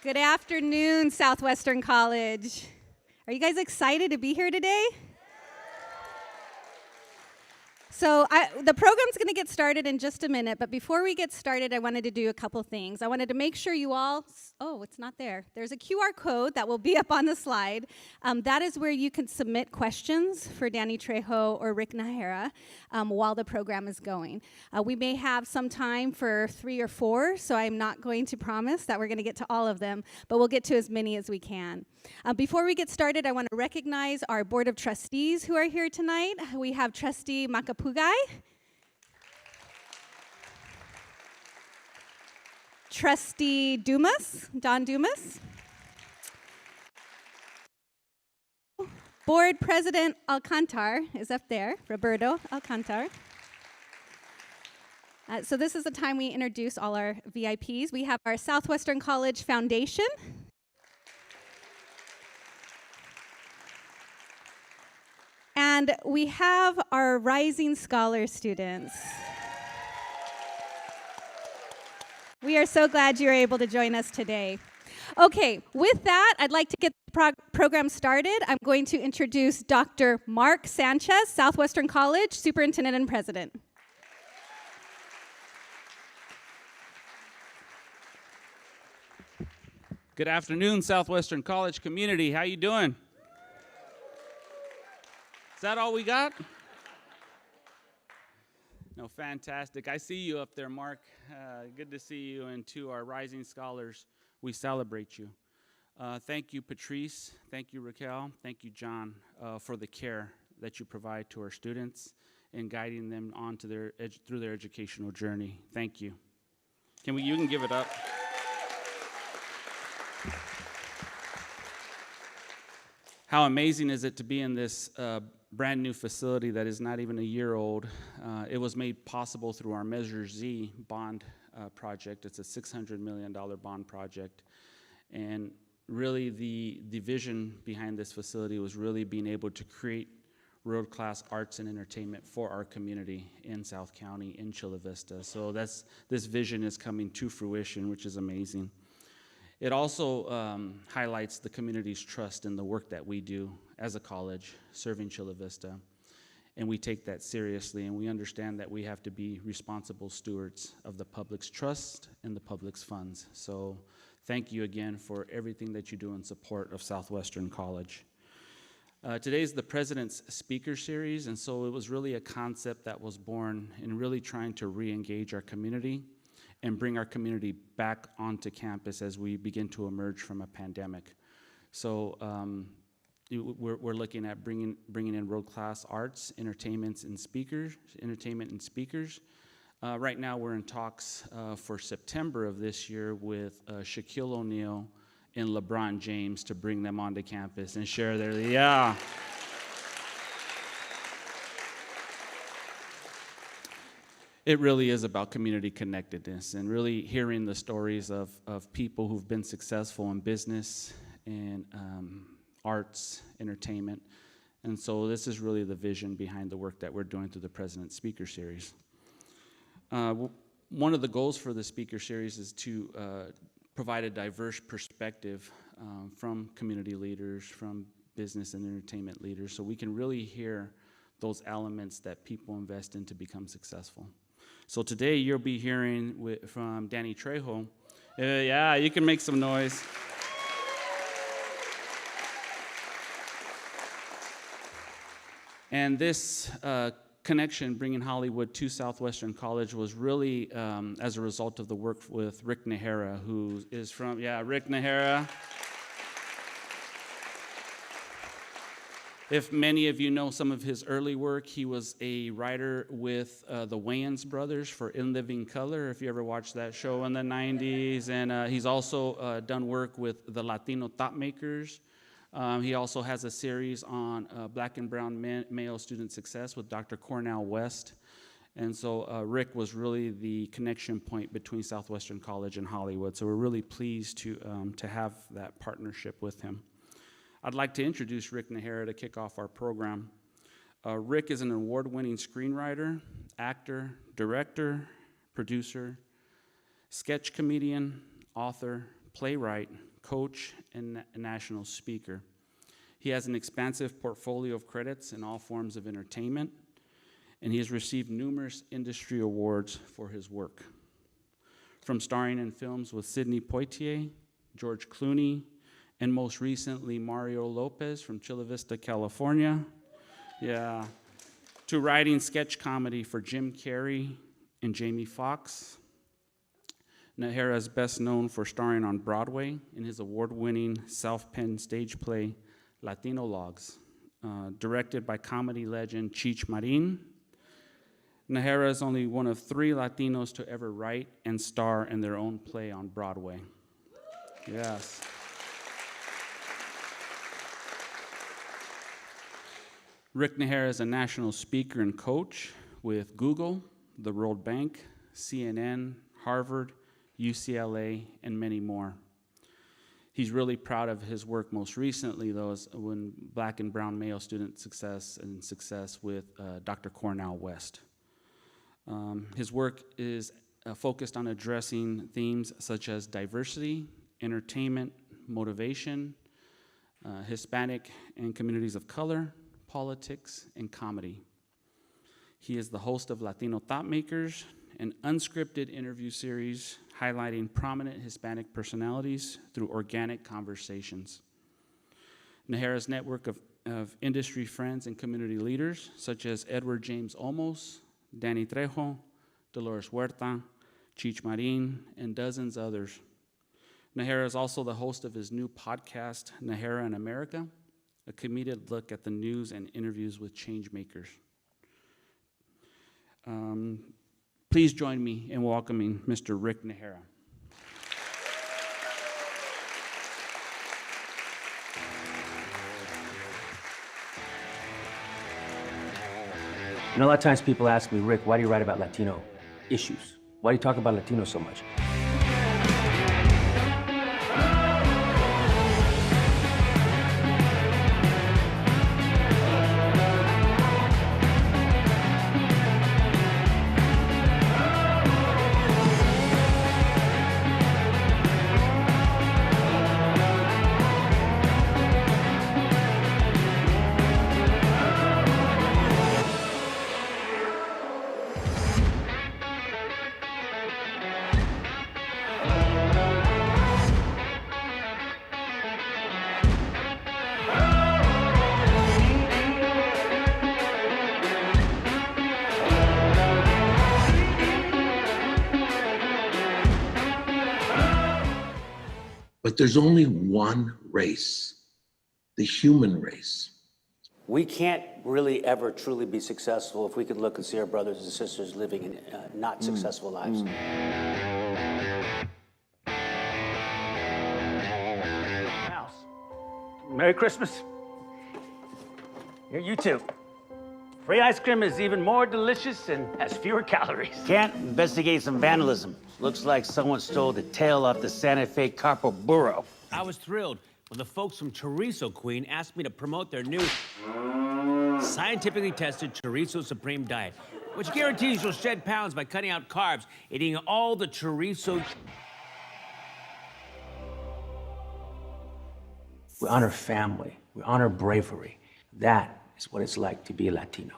Good afternoon, Southwestern College. Are you guys excited to be here today? So the program's going to get started in just a minute, but before we get started, I wanted to do a couple things. I wanted to make sure you all, it's not there. There's a QR code that will be up on the slide. That is where you can submit questions for Danny Trejo or Rick Nahara while the program is going. We may have some time for 3 or 4, so I'm not going to promise that we're going to get to all of them, but we'll get to as many as we can. Before we get started, I want to recognize our Board of Trustees who are here tonight. We have Trustee Makapugai, Trustee Dumas, Don Dumas, Board President Alcantar is up there, Roberto Alcantar. So this is the time we introduce all our VIPs. We have our Southwestern College Foundation. And we have our Rising Scholar students. We are so glad you're able to join us today. Okay, with that, I'd like to get the program started. I'm going to introduce Dr. Mark Sanchez, Southwestern College Superintendent and President. Good afternoon, Southwestern College community. How you doing? Is that all we got? No, fantastic. I see you up there, Mark. Good to see you. And to our rising scholars, we celebrate you. Thank you, Patrice. Thank you, Raquel. Thank you, John, for the care that you provide to our students and guiding them on to through their educational journey. Thank you. You can give it up. How amazing is it to be in this brand new facility that is not even a year old. It was made possible through our Measure Z bond project. It's a $600 million bond project. And really the vision behind this facility was really being able to create world-class arts and entertainment for our community in South County, in Chula Vista. So this vision is coming to fruition, which is amazing. It also highlights the community's trust in the work that we do as a college, serving Chula Vista. And we take that seriously, and we understand that we have to be responsible stewards of the public's trust and the public's funds. So thank you again for everything that you do in support of Southwestern College. Today's the President's Speaker Series, and so it was really a concept that was born in really trying to re-engage our community and bring our community back onto campus as we begin to emerge from a pandemic. So we're looking at bringing in world-class arts, entertainment and speakers. Right now we're in talks for September of this year with Shaquille O'Neal and LeBron James to bring them onto campus and share their, It really is about community connectedness and really hearing the stories of people who've been successful in business and arts, entertainment. And so this is really the vision behind the work that we're doing through the President's Speaker Series. One of the goals for the Speaker Series is to provide a diverse perspective from community leaders, from business and entertainment leaders, so we can really hear those elements that people invest in to become successful. So today you'll be hearing from Danny Trejo. Yeah, you can make some noise. And this connection, bringing Hollywood to Southwestern College, was really as a result of the work with Rick Nahara, who is from, Rick Nahara. If many of you know some of his early work, he was a writer with the Wayans brothers for In Living Color, if you ever watched that show in the 90s. And he's also done work with the Latino Thought Makers. He also has a series on black and brown male student success with Dr. Cornell West. And so Rick was really the connection point between Southwestern College and Hollywood. So we're really pleased to have that partnership with him. I'd like to introduce Rick Nahara to kick off our program. Rick is an award-winning screenwriter, actor, director, producer, sketch comedian, author, playwright, coach, and a national speaker. He has an expansive portfolio of credits in all forms of entertainment, and he has received numerous industry awards for his work. From starring in films with Sidney Poitier, George Clooney, and most recently Mario Lopez from Chula Vista, California, to writing sketch comedy for Jim Carrey and Jamie Foxx. Najera is best known for starring on Broadway in his award-winning self-penned stage play, Latino Logs, directed by comedy legend Cheech Marin. Najera is only one of 3 Latinos to ever write and star in their own play on Broadway. Yes. Rick Najera is a national speaker and coach with Google, the World Bank, CNN, Harvard, UCLA, and many more. He's really proud of his work most recently, though, is when Black and Brown male student success with Dr. Cornell West. His work is focused on addressing themes such as diversity, entertainment, motivation, Hispanic and communities of color, politics, and comedy. He is the host of Latino Thought Makers, an unscripted interview series highlighting prominent Hispanic personalities through organic conversations. Najera's network of industry friends and community leaders, such as Edward James Olmos, Danny Trejo, Dolores Huerta, Cheech Marin, and dozens others. Najera is also the host of his new podcast, Najera in America, a comedic look at the news and interviews with change makers. Please join me in welcoming Mr. Rick Najera. You know, a lot of times people ask me, Rick, why do you write about Latino issues? Why do you talk about Latinos so much? But there's only one race, the human race. We can't really ever truly be successful if we could look and see our brothers and sisters living in not successful lives. Mouse. Merry Christmas. Here, you too. Free ice cream is even more delicious and has fewer calories. Can't investigate some vandalism. Looks like someone stole the tail off the Santa Fe Carpo Burro. I was thrilled when the folks from Chorizo Queen asked me to promote their new scientifically tested Chorizo Supreme diet, which guarantees you'll shed pounds by cutting out carbs, eating all the chorizo. We honor family. We honor bravery. That is what it's like to be a Latino.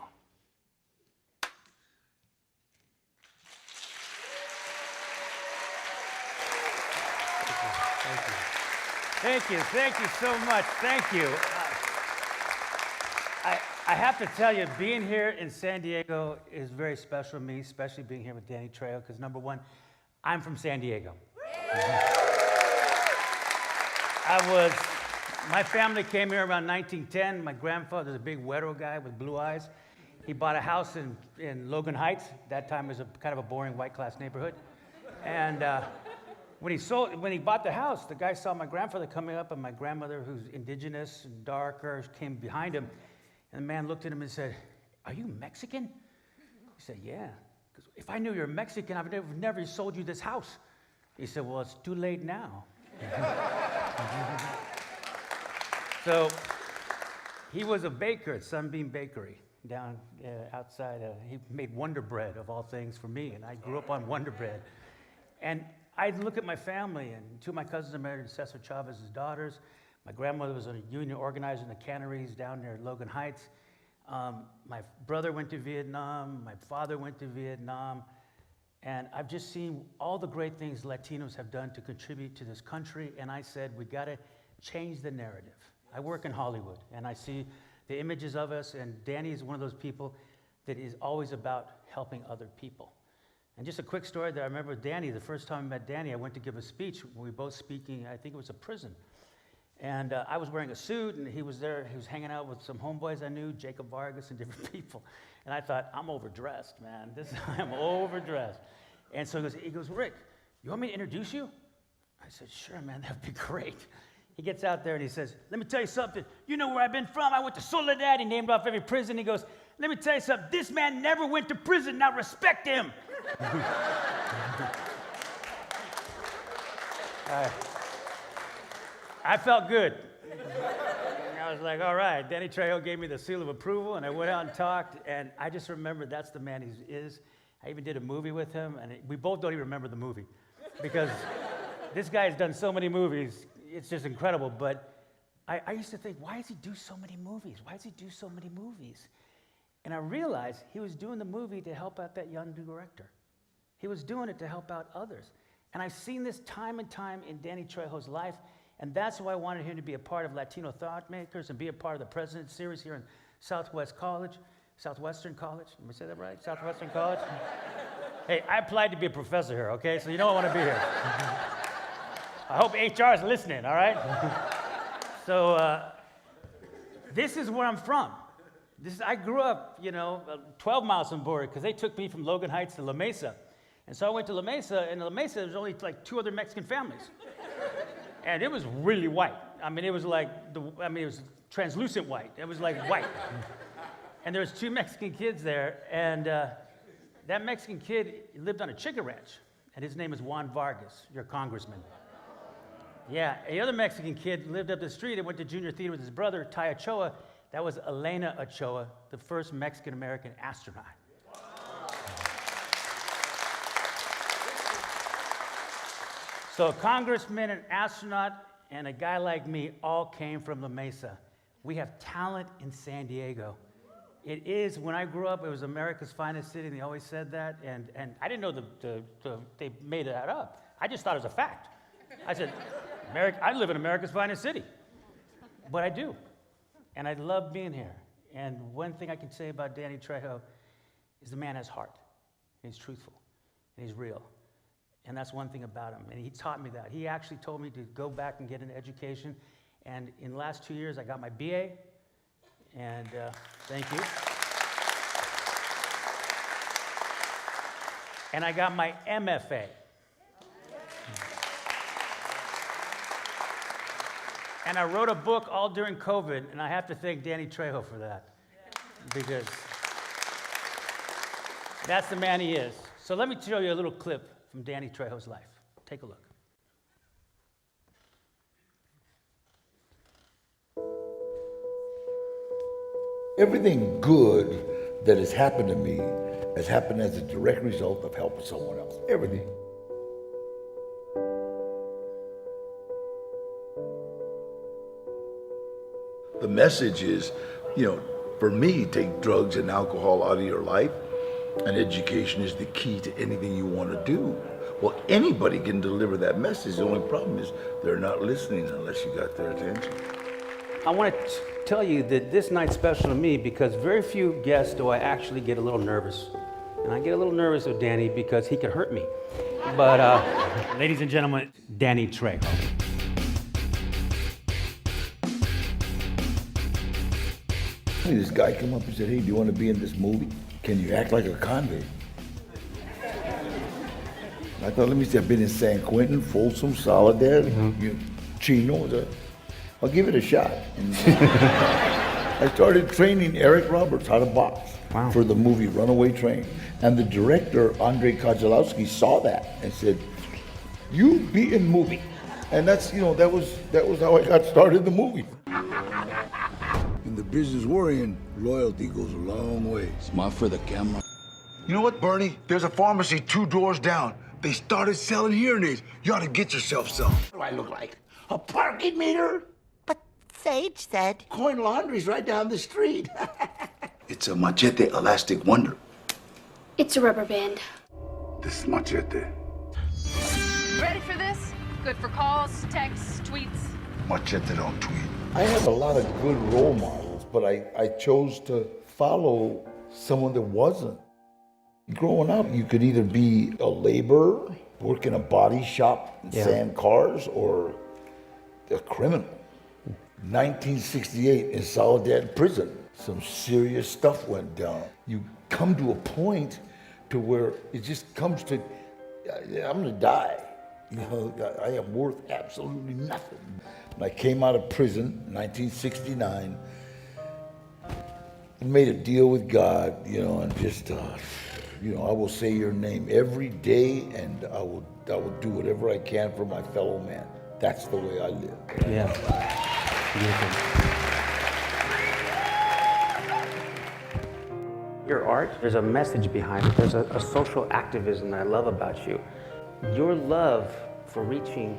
Thank you so much, thank you. I have to tell you, being here in San Diego is very special to me, especially being here with Danny Trejo, because number one, I'm from San Diego. My family came here around 1910. My grandfather's a big Güero guy with blue eyes. He bought a house in Logan Heights. That time was kind of a boring white-class neighborhood. And when he bought the house, the guy saw my grandfather coming up, and my grandmother, who's indigenous and darker, came behind him. And the man looked at him and said, "Are you Mexican?" He said, "Yeah." Because if I knew you're Mexican, I would never sold you this house. He said, "Well, it's too late now." So he was a baker at Sunbeam Bakery down outside. He made Wonder Bread, of all things, for me, and I grew up on Wonder Bread. And I look at my family, and two of my cousins are married to Cesar Chavez's daughters. My grandmother was a union organizer in the canneries down near Logan Heights. My brother went to Vietnam. My father went to Vietnam. And I've just seen all the great things Latinos have done to contribute to this country. And I said, we got to change the narrative. I work in Hollywood, and I see the images of us. And Danny is one of those people that is always about helping other people. And just a quick story that I remember with Danny, the first time I met Danny, I went to give a speech. We were both speaking, I think it was a prison. And I was wearing a suit, and he was there. He was hanging out with some homeboys I knew, Jacob Vargas and different people. And I thought, I'm overdressed, man. I'm overdressed. And so he goes, Rick, you want me to introduce you? I said, sure, man, that'd be great. He gets out there and he says, let me tell you something. You know where I've been from? I went to Soledad. He named off every prison. He goes, let me tell you something. This man never went to prison. Now respect him. I felt good. I was like, all right. Danny Trejo gave me the seal of approval, and I went out and talked, and I just remember that's the man he is. I even did a movie with him, and we both don't even remember the movie because this guy has done so many movies. It's just incredible. But I used to think, why does he do so many movies? Why does he do so many movies? And I realized he was doing the movie to help out that young director. He was doing it to help out others. And I've seen this time and time in Danny Trejo's life, and that's why I wanted him to be a part of Latino Thought Makers and be a part of the President's Series here in Southwestern College. Let me say that right? Southwestern College? Hey, I applied to be a professor here, okay? So you know I want to be here. I hope HR is listening, all right? So this is where I'm from. I grew up, 12 miles from the border because they took me from Logan Heights to La Mesa. And so I went to La Mesa, and La Mesa, there was only like 2 other Mexican families. And it was really white. I mean, it was like, it was translucent white. It was like white. And there was 2 Mexican kids there, and that Mexican kid lived on a chicken ranch, and his name is Juan Vargas, your congressman. Yeah, the other Mexican kid lived up the street and went to junior theater with his brother, Ty Ochoa. That was Elena Ochoa, the first Mexican-American astronaut. So a congressman, an astronaut, and a guy like me all came from La Mesa. We have talent in San Diego. It is, when I grew up, it was America's finest city, and they always said that, and I didn't know they made that up. I just thought it was a fact. I said, I live in America's finest city. But I do, and I love being here. And one thing I can say about Danny Trejo is the man has heart, and he's truthful, and he's real. And that's one thing about him, and he taught me that. He actually told me to go back and get an education, and in the last 2 years, I got my BA, and thank you. And I got my MFA. And I wrote a book all during COVID, and I have to thank Danny Trejo for that, because that's the man he is. So let me show you a little clip from Danny Trejo's life. Take a look. Everything good that has happened to me has happened as a direct result of helping someone else. Everything. The message is, for me, take drugs and alcohol out of your life, and education is the key to anything you want to do. Well, anybody can deliver that message. The only problem is they're not listening unless you got their attention. I want to tell you that this night's special to me because very few guests do I actually get a little nervous. And I get a little nervous with Danny because he could hurt me. But, ladies and gentlemen, Danny Trejo. This guy came up and said, hey, do you want to be in this movie? Can you act like a convict? I thought, let me see, I've been in San Quentin, Folsom, Soledad, Chino. I'll give it a shot. And I started training Eric Roberts how to box for the movie Runaway Train. And the director, Andrei Kozlowski, saw that and said, you be in movie. And that's, that was how I got started in the movie. In the business we're in, loyalty goes a long way. Smart for the camera. You know what, Bernie? There's a pharmacy 2 doors down. they started selling hearing aids. You ought to get yourself some. What do I look like? A parking meter? But Sage said... Coin Laundry's right down the street. It's a Machete Elastic Wonder. It's a rubber band. This is Machete. Ready for this? Good for calls, texts, tweets. Machete don't tweet. I have a lot of good role models, but I chose to follow someone that wasn't. Growing up, you could either be a laborer, work in a body shop, sand cars, or a criminal. 1968 in Soledad Prison, some serious stuff went down. You come to a point to where it just comes to, I'm gonna die. You know, I am worth absolutely nothing. When I came out of prison, 1969, I made a deal with God, you know, and just, you know, I will say your name every day, and I will do whatever I can for my fellow man. That's the way I live. Yeah. Beautiful. Your art, there's a message behind it. There's a social activism that I love about you. Your love for reaching,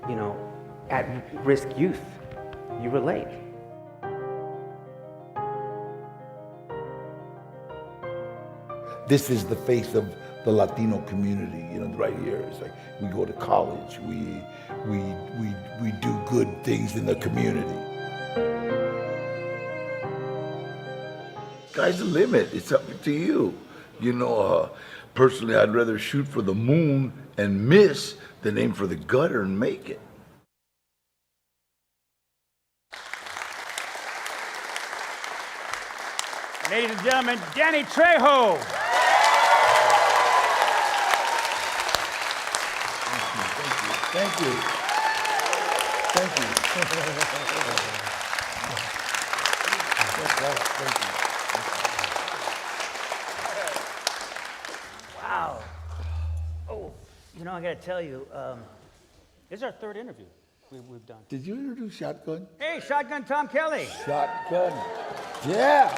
you know, at-risk youth, you relate. This is the face of the Latino community, you know, right here. It's like we go to college, we do good things in the community. Sky's the limit. It's up to you. You know, personally, I'd rather shoot for the moon and miss than aim for the gutter and make it. Ladies and gentlemen, Danny Trejo. Thank you. Thank you. Wow. Oh, you know, I got to tell you, this is our third interview we've done. Did you introduce Shotgun? Hey, Shotgun Tom Kelly. Shotgun. Yeah.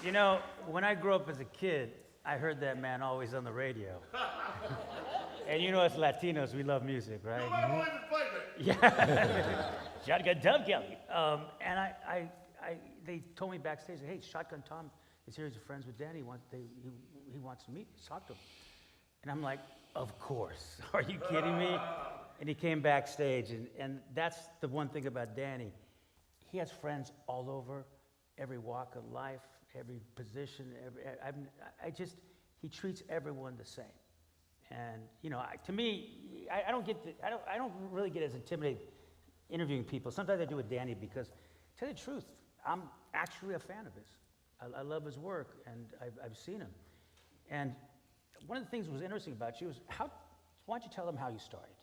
You know, when I grew up as a kid, I heard that man always on the radio. And you know, as Latinos, we love music, right? Yeah. Shotgun Tom Kelly. And they told me backstage, hey, Shotgun Tom is here. He's friends with Danny. He wants to meet. Talk to him. And I'm like, of course. Are you kidding me? And he came backstage, and that's the one thing about Danny. He has friends all over, every walk of life, every position. He treats everyone the same. And you know, to me, I don't really get as intimidated interviewing people. Sometimes I do with Danny because, to tell you the truth, I'm actually a fan of his. I love his work, and I've seen him. And one of the things that was interesting about you is why don't you tell them how you started?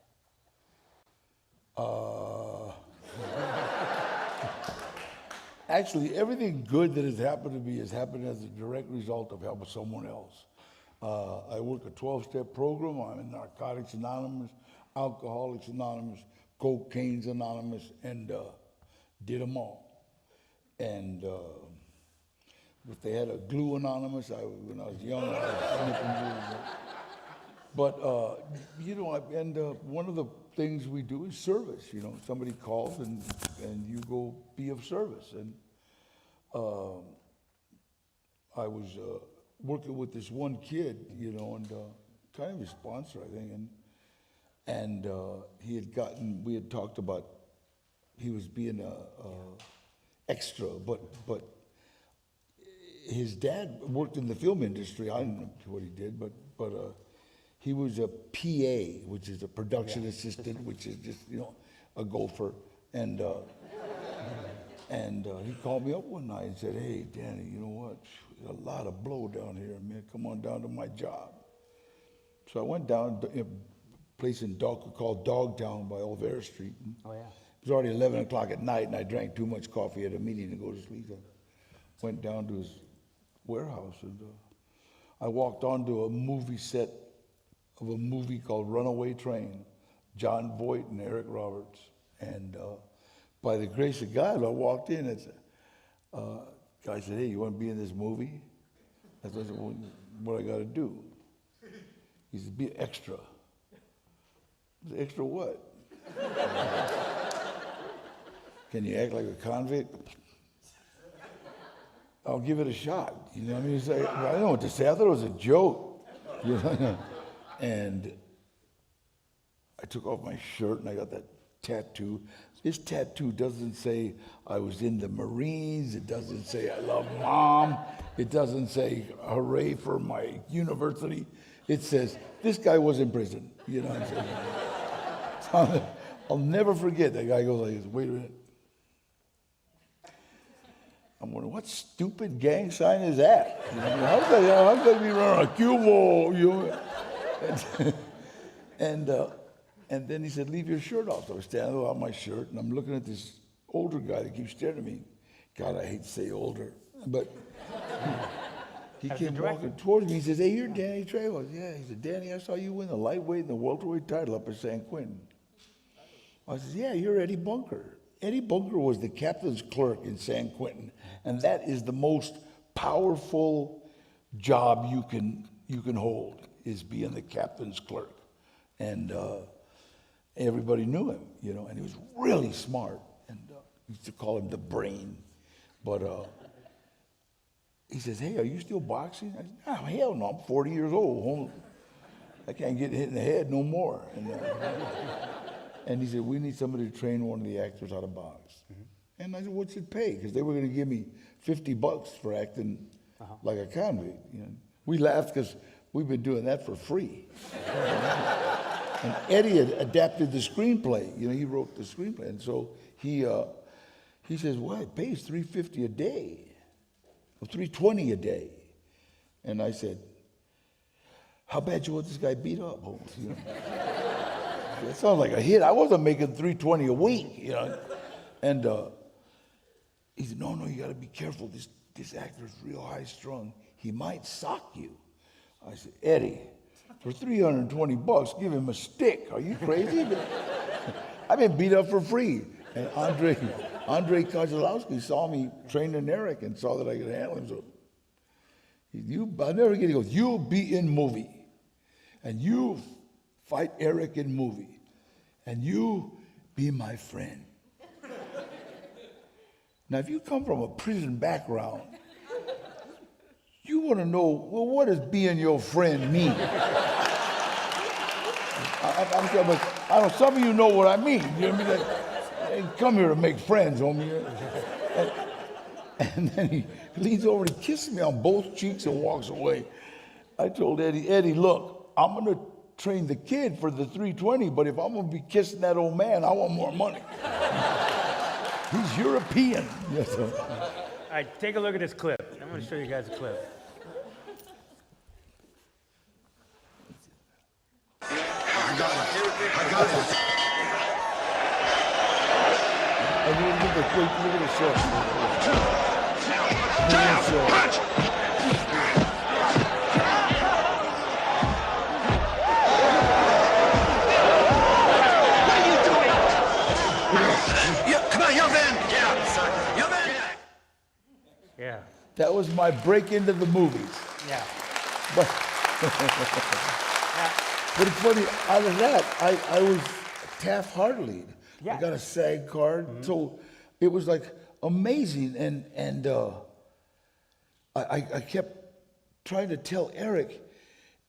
Actually, everything good that has happened to me has happened as a direct result of helping someone else. I work a 12-step program. I'm in Narcotics Anonymous, Alcoholics Anonymous, Cocaine's Anonymous, and did them all. And if they had a Glue Anonymous, when I was young, I was sniffing glue. But, you know, one of the things we do is service. You know, somebody calls and you go be of service. And I was working with this one kid, you know, and kind of his sponsor, I think. And we had talked about he was being a extra, but his dad worked in the film industry. I don't know what he did, but he was a PA, which is a production assistant, which is just, you know, a gopher. And he called me up one night and said, hey, Danny, you know what? There's a lot of blow down here, man. Come on down to my job. So I went down to a place called Dogtown by Olvera Street. Oh, yeah. It was already 11 o'clock at night, and I drank too much coffee at a meeting to go to sleep. I went down to his warehouse, and I walked onto a movie set of a movie called Runaway Train, John Voight and Eric Roberts. And by the grace of God, I walked in and said, guy said, hey, you want to be in this movie? I said, well, what I got to do? He said, be an extra. I said, extra what? Can you act like a convict? I'll give it a shot. You know what I mean? Like, I don't know what to say. I thought it was a joke. You know? And I took off my shirt and I got that tattoo. This tattoo doesn't say I was in the Marines. It doesn't say I love Mom. It doesn't say hooray for my university. It says this guy was in prison. You know what I'm saying? So I'll never forget. That guy goes like this, wait a minute. I'm wondering, what stupid gang sign is that? You know, how's that be running a Cubo? You know? And then he said, leave your shirt off. So I was standing without my shirt, and I'm looking at this older guy that keeps staring at me. God, I hate to say older, but he came walking towards me. He says, hey, you're Danny Trejo. Yeah. He said, Danny, I saw you win the lightweight and the welterweight title up at San Quentin. I said, yeah, you're Eddie Bunker. Eddie Bunker was the captain's clerk in San Quentin, and that is the most powerful job you can hold, is being the captain's clerk. And everybody knew him, you know, and he was really smart. And we used to call him the brain. But he says, hey, are you still boxing? I said, oh, hell no, I'm 40 years old. I can't get hit in the head no more. And he said, we need somebody to train one of the actors how to box. Mm-hmm. And I said, what's it pay? Because they were going to give me $50 for acting like a convict. You know? We laughed because we've been doing that for free. And Eddie had adapted the screenplay. You know, he wrote the screenplay. And so he says, well, it pays $350 a day, or $320 a day. And I said, how bad you want this guy beat up, Holmes? You know? That sounds like a hit. I wasn't making $320 a week, you know. And he said, no, you got to be careful. This actor's real high strung. He might sock you. I said, Eddie, for $320, give him a stick. Are you crazy? I've been beat up for free. And Andre Kozlowski saw me training Eric and saw that I could handle him. So I'll never forget. He goes, you'll be in movie, and you fight Eric in movie, and you be my friend. Now, if you come from a prison background, you want to know, well, what does being your friend mean? I'm sure, but I know some of you know what I mean. You know what I mean? I didn't come here to make friends, homie. And then he leans over and kisses me on both cheeks and walks away. I told Eddie, look, I'm going to train the kid for the $320, but if I'm going to be kissing that old man, I want more money. He's European. Yes, sir. All right, take a look at this clip. I'm going to show you guys a clip. I got it. And you look at the short. Yeah. That was my break into the movies. Yeah. But it's funny, out of that, I was Taft-Hartley. Yeah. I got a SAG card. Mm-hmm. So it was like amazing. And I kept trying to tell Eric,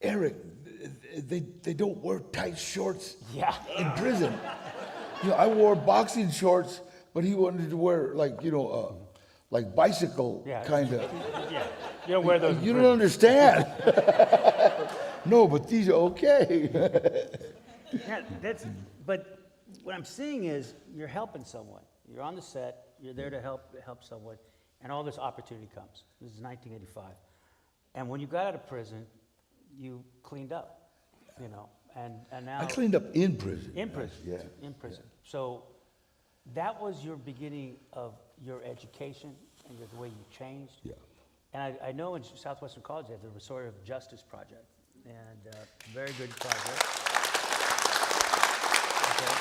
they don't wear tight shorts in prison. You know, I wore boxing shorts, but he wanted to wear like bicycle kind of. Yeah, you don't wear those. You don't understand. No, but these are okay. Yeah, but what I'm seeing is you're helping someone. You're on the set. You're there to help someone, and all this opportunity comes. This is 1985, and when you got out of prison, you cleaned up, you know, and now I cleaned up in prison. In prison, yeah. In prison. So that was your beginning of your education and the way you changed. Yeah. And I know in Southwestern College they have the Restorative Justice Project, and very good project. Okay.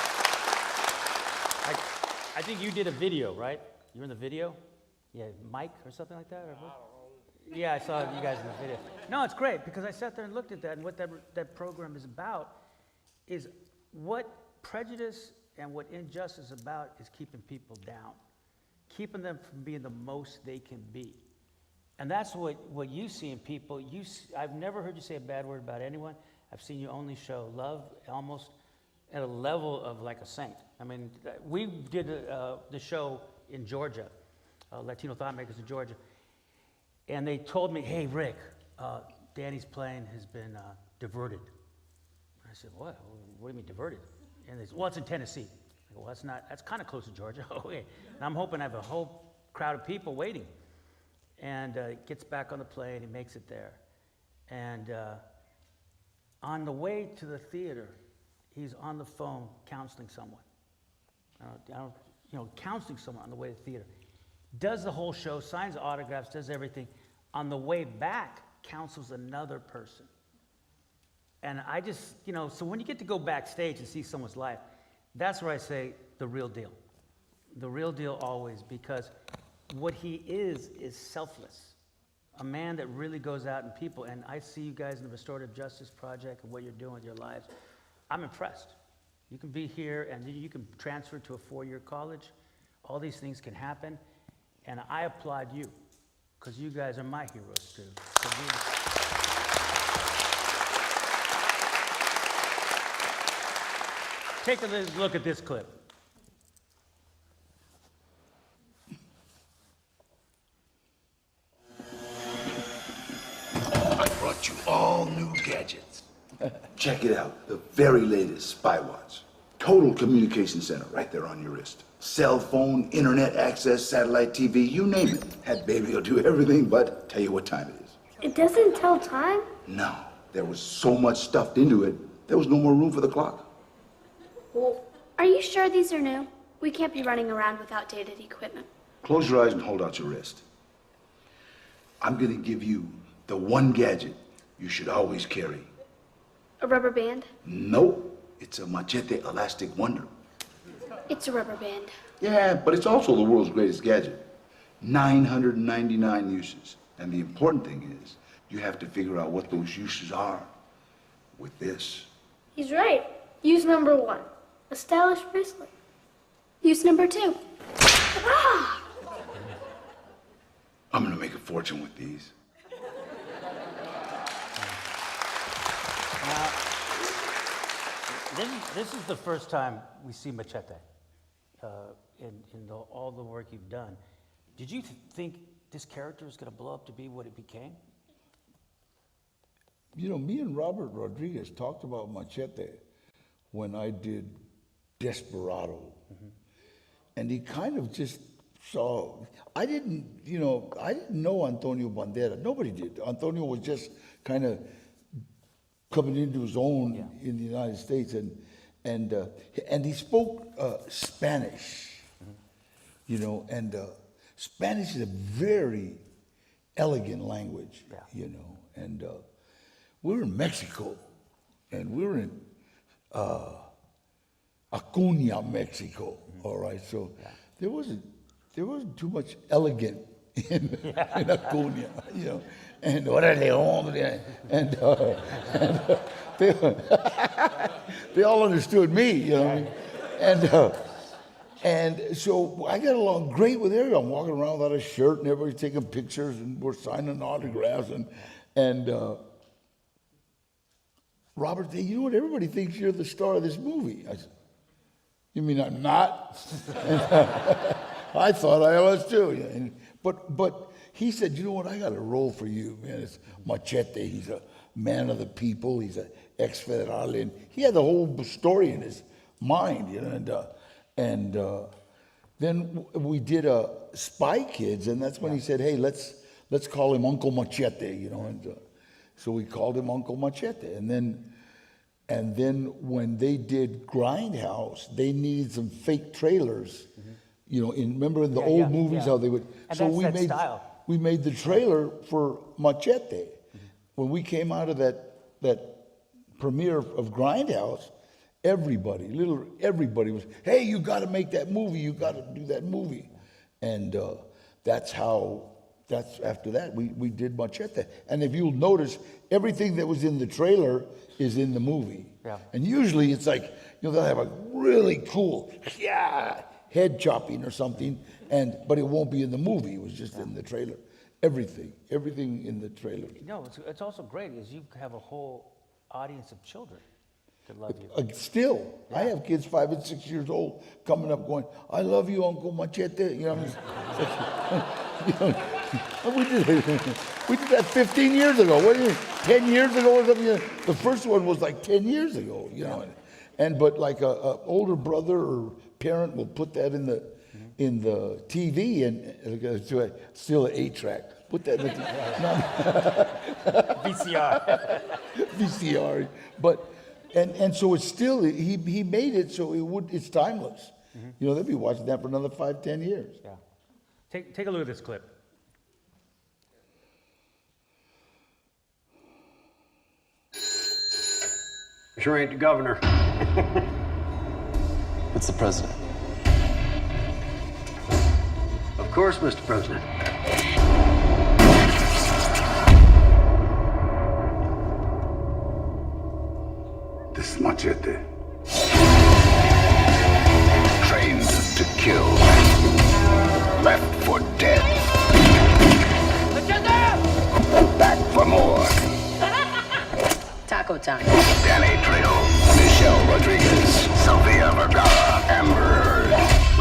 I think you did a video, right? You were in the video? Yeah, Mike or something like that? Or what? Yeah, I saw you guys in the video. No, it's great because I sat there and looked at that, and what that program is about is what prejudice and what injustice is about is keeping people down, keeping them from being the most they can be. And that's what you see in people. I've never heard you say a bad word about anyone. I've seen you only show love almost at a level of like a saint. I mean, we did the show in Georgia, Latino Thought Makers in Georgia, and they told me, hey, Rick, Danny's plane has been diverted. I said, what? What do you mean diverted? And they said, well, it's in Tennessee. I go, well, that's kind of close to Georgia. Okay. And I'm hoping I have a whole crowd of people waiting. And gets back on the plane, he makes it there. And on the way to the theater, he's on the phone counseling someone. Counseling someone on the way to the theater. Does the whole show, signs autographs, does everything. On the way back, counsels another person. And I just, so when you get to go backstage and see someone's life, that's where I say the real deal. The real deal always, because what he is selfless. A man that really goes out in people. And I see you guys in the Restorative Justice Project and what you're doing with your lives. I'm impressed. You can be here and you can transfer to a 4-year college. All these things can happen. And I applaud you, because you guys are my heroes too. So take a look at this clip. I brought you all new gadgets. Check it out, the very latest spy watch. Total communication center right there on your wrist. Cell phone, internet access, satellite TV, you name it. That baby will do everything but tell you what time it is. It doesn't tell time? No, there was so much stuffed into it, there was no more room for the clock. Well, are you sure these are new? We can't be running around with outdated equipment. Close your eyes and hold out your wrist. I'm gonna give you the one gadget you should always carry. A rubber band? Nope, it's a machete elastic wonder. It's a rubber band. Yeah, but it's also the world's greatest gadget. 999 uses. And the important thing is, you have to figure out what those uses are with this. He's right. Use number 1. A stylish bracelet. Use number 2. Ah! I'm gonna make a fortune with these. This is the first time we see Machete in all the work you've done. Did you think this character was going to blow up to be what it became? Me and Robert Rodriguez talked about Machete when I did Desperado. Mm-hmm. And he kind of just saw, I didn't know Antonio Banderas. Nobody did. Antonio was just kind of coming into his own in the United States, and he spoke Spanish, and Spanish is a very elegant language, and we were in Mexico, and we were in Acuña, Mexico, all right, so there wasn't too much elegant in Acuña, and órale, hombre, and they all understood me, and so I got along great with everyone. I'm walking around without a shirt, and everybody's taking pictures, and we're signing autographs, and Robert said, you know what? Everybody thinks you're the star of this movie. I said, you mean I'm not? I thought I was too. But he said, you know what? I got a role for you, man. It's Machete. He's a man of the people. He's an ex-federal. And he had the whole story in his mind, and then we did Spy Kids, and that's when he said, hey, let's call him Uncle Machete, and so we called him Uncle Machete. And then when they did Grindhouse, they needed some fake trailers, remember in the old movies how they would. And so that's we made the trailer for Machete. When we came out of that premiere of Grindhouse, everybody was, hey, you got to make that movie. You got to do that movie. And that's after that, we did Machete. And if you'll notice, everything that was in the trailer is in the movie. Yeah. And usually it's like, they'll have a really cool, head chopping or something, but it won't be in the movie. It was just in the trailer. Everything in the trailer. It's also great is you have a whole audience of children that love you. Still, I have kids 5 and 6 years old coming up going, I love you, Uncle Machete. You know what I mean? We did that 15 years ago. What do you mean? 10 years ago or something? The first one was like 10 years ago, But like a older brother or parent will put that in the TV and still an 8-track. Put that in the VCR. VCR. But and so it's still he made it so it's timeless. They'll be watching that for another 5, 10 years. Yeah. Take a look at this clip. Sure ain't the governor. It's the president. Of course, Mr. President. This is Machete. Trained to kill. Left for dead. Back for more. Taco time. Danny Trejo, Michelle Rodriguez, Sofia Vergara, Amber Heard,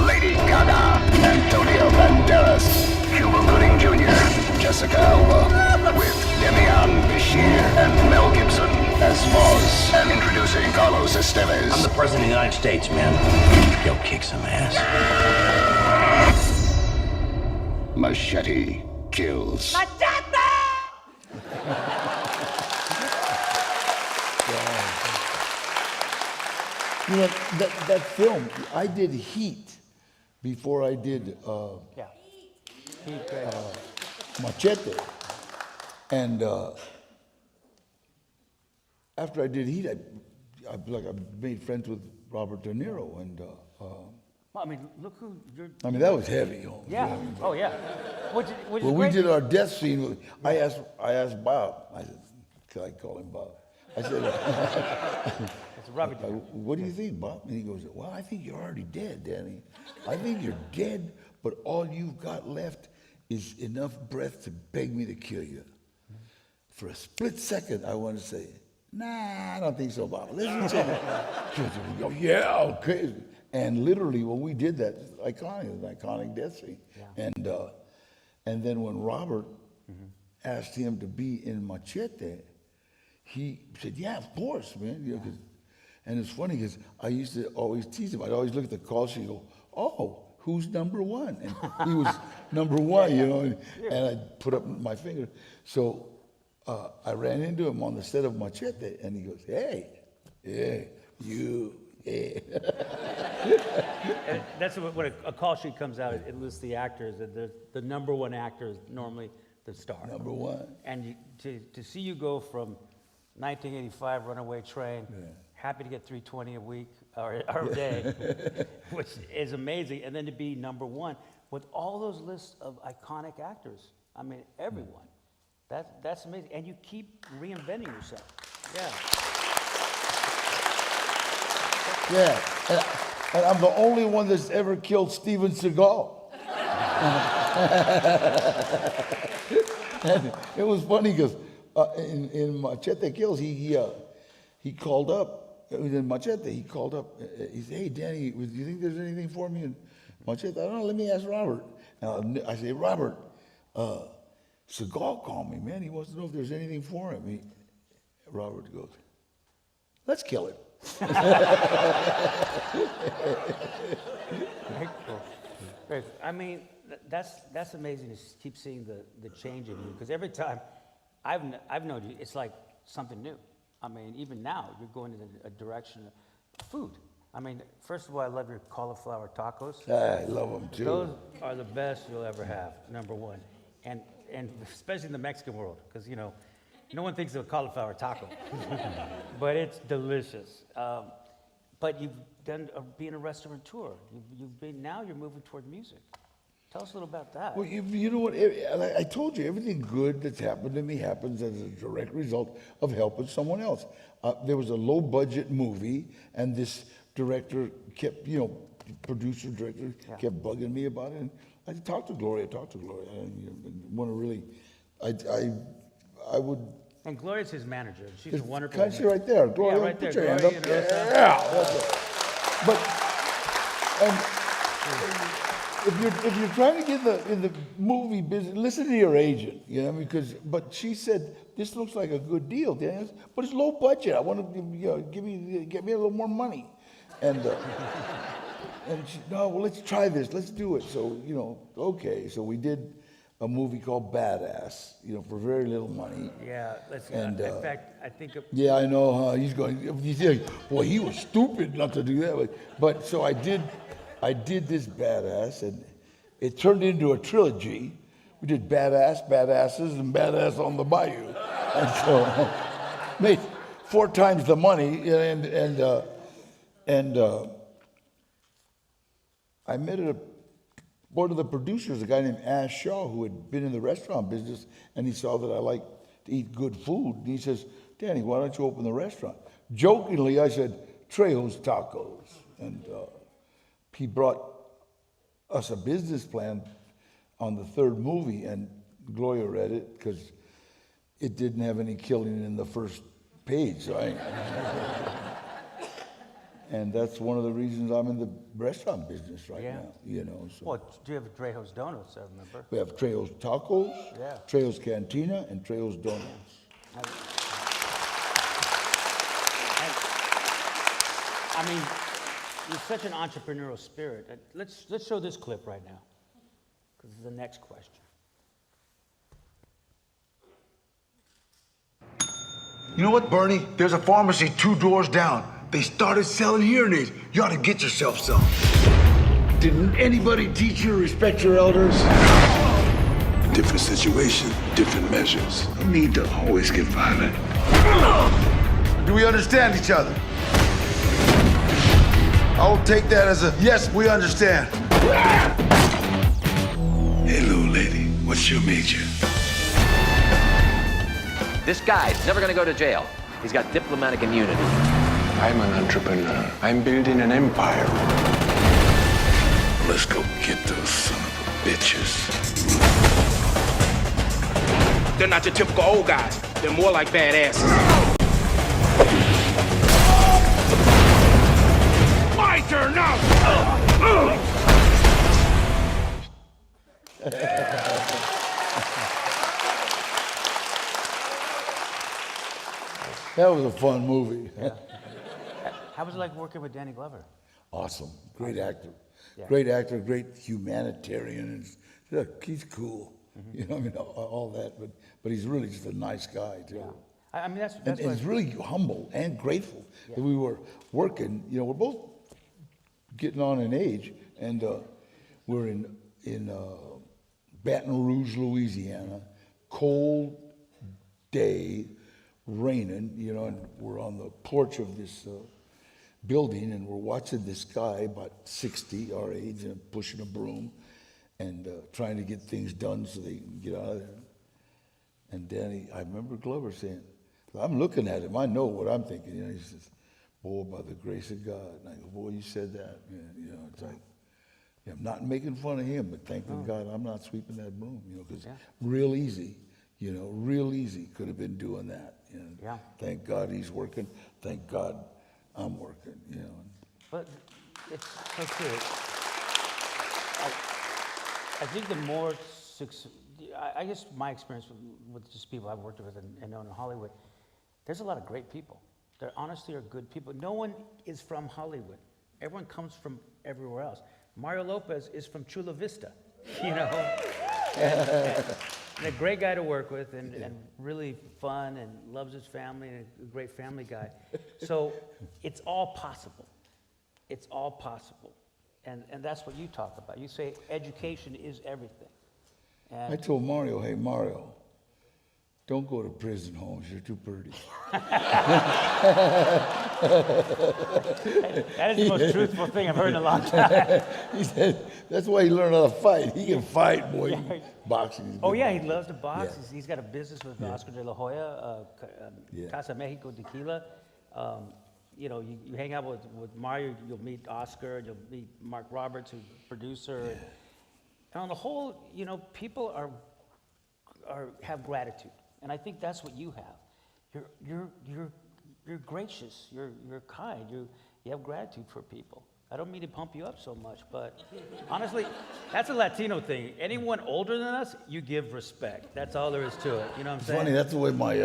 Lady Gaga, Antonio Banderas, Cuba Gooding Jr., Jessica Alba, with Demian Bashir and Mel Gibson as Foz, and introducing Carlos Estevez. I'm the President of the United States, man. Go kick some ass. Machete kills. That film, I did Heat before I did Machete. And after I did Heat, I made friends with Robert De Niro. And Well, I mean, look who you're. that was heavy. Yeah. Oh, yeah. Which When we great. did our death scene, I asked Bob. I said, "Can I call him Bob?" I said, It's Robert. "What do you think, Bob?" And he goes, "Well, I think you're already dead, Danny. I think you're dead, but all you've got left is enough breath to beg me to kill you." For a split second, I wanted to say, "Nah, I don't think so, Bob. Listen to me." Yeah, okay. And literally, when we did that, it was an iconic death scene. Yeah. And then when Robert asked him to be in Machete, he said, "Yeah, of course, man." And it's funny because I used to always tease him. I'd always look at the call sheet and go, "Oh, who's number one?" And he was number one, and I'd put up my finger. So I ran into him on the set of Machete, and he goes, "Hey, yeah, you." Yeah. And that's when a call sheet comes out. It lists the actors. And the number one actor is normally the star. Number one. And to see you go from 1985 Runaway Train, happy to get 320 a week or a day, which is amazing, and then to be number one with all those lists of iconic actors. I mean, everyone. That's amazing, and you keep reinventing yourself. Yeah. Yeah, and I'm the only one that's ever killed Steven Seagal. And it was funny because in Machete Kills, he called up. It was in Machete. He called up. He said, "Hey, Danny, do you think there's anything for me in Machete?" "I don't know. Let me ask Robert." And I say, "Robert, Seagal called me, man. He wants to know if there's anything for him." Robert goes, "Let's kill him." Very cool. Very cool. I mean, that's amazing to keep seeing the change in you, because every time I've known you, it's like something new. I mean, even now you're going in a direction of food. I mean, first of all, I love your cauliflower tacos. I love them too. Those are the best you'll ever have, number one, and especially in the Mexican world, because no one thinks of a cauliflower taco, but it's delicious. But you've done being a restaurateur. Now you're moving toward music. Tell us a little about that. Well, you know what? I told you, everything good that's happened to me happens as a direct result of helping someone else. There was a low-budget movie, and this director kept, producer, director, kept bugging me about it. And I talked to Gloria, and want to really, I would. And Gloria's his manager. She's a wonderful. Can I see right there, Gloria? Yeah, right there. Put your hand Gloria, up. you know, Yeah. That's it. But if you're trying to get in the movie business, listen to your agent, but she said this looks like a good deal, Dan, but it's low budget. I want to get me a little more money, and she, no, well, let's try this, let's do it. So okay, so we did a movie called Badass, for very little money. Yeah, and in fact, I think. Yeah, I know. He's like, well, he was stupid not to do that, but so I did this Badass, and it turned into a trilogy. We did Badass, Badasses, and Badass on the Bayou, and so made 4 times the money. And I met one of the producers, a guy named Ash Shaw, who had been in the restaurant business, and he saw that I liked to eat good food, and he says, "Danny, why don't you open the restaurant?" Jokingly, I said, "Trejo's Tacos," and he brought us a business plan on the 3rd movie, and Gloria read it because it didn't have any killing in the first page, right? And that's one of the reasons I'm in the restaurant business right now, So. Well, do you have Trejo's Donuts, I remember? We have Trejo's Tacos, Yeah. Trejo's Cantina, and Trejo's Donuts. I mean, you're such an entrepreneurial spirit. Let's show this clip right now, because it's the next question. You know what, Bernie? There's a pharmacy 2 doors down. They started selling hearing aids. You ought to get yourself some. Didn't anybody teach you to respect your elders? Different situation, different measures. No need to always get violent. Do we understand each other? I'll take that as a yes, we understand. Hey, little lady, what's your major? This guy's never gonna go to jail. He's got diplomatic immunity. I'm an entrepreneur. I'm building an empire. Let's go get those son of a bitches. They're not your typical old guys. They're more like badasses. My turn now! That was a fun movie. Yeah. How was it like working with Danny Glover? Awesome. Great actor. Yeah. Great actor, great humanitarian. And look, he's cool. All that. But he's really just a nice guy, too. Yeah. I mean, that's and he's really humble and grateful that we were working. We're both getting on in age, and we're in Baton Rouge, Louisiana, cold day, raining, and we're on the porch of this building, and we're watching this guy about 60, our age, and pushing a broom and trying to get things done so they can get out of there. And Danny, I remember Glover saying, I'm looking at him, I know what I'm thinking. He says, "Boy, by the grace of God." And I go, "Boy, you said that." It's like, I'm not making fun of him, but thanking God I'm not sweeping that broom, because real easy, real easy could have been doing that. Thank God he's working. Thank God I'm working, But it's so true. I think the more I guess my experience with just people I've worked with and known in Hollywood, there's a lot of great people. There honestly are good people. No one is from Hollywood. Everyone comes from everywhere else. Mario Lopez is from Chula Vista, and a great guy to work with, and really fun, and loves his family, and a great family guy. So it's all possible. It's all possible. And that's what you talk about. You say education is everything. And I told Mario, "Hey, Mario, don't go to prison, Holmes. You're too pretty. That is the most truthful thing I've heard in a long time. He said, that's why he learned how to fight. He can fight, boy. Boxing. Oh, yeah, he loves to box. He's got a business with Oscar de la Hoya, Casa Mexico Tequila. You know, you hang out with Mario, you'll meet Oscar, you'll meet Mark Roberts, who's producer. And on the whole, you know, people have gratitude. And I think that's what you have. You're gracious, you're kind, you have gratitude for people. I don't mean to pump you up so much, but honestly, that's a Latino thing. Anyone older than us, you give respect. That's all there is to it. You know what I'm saying? Funny, that's the way my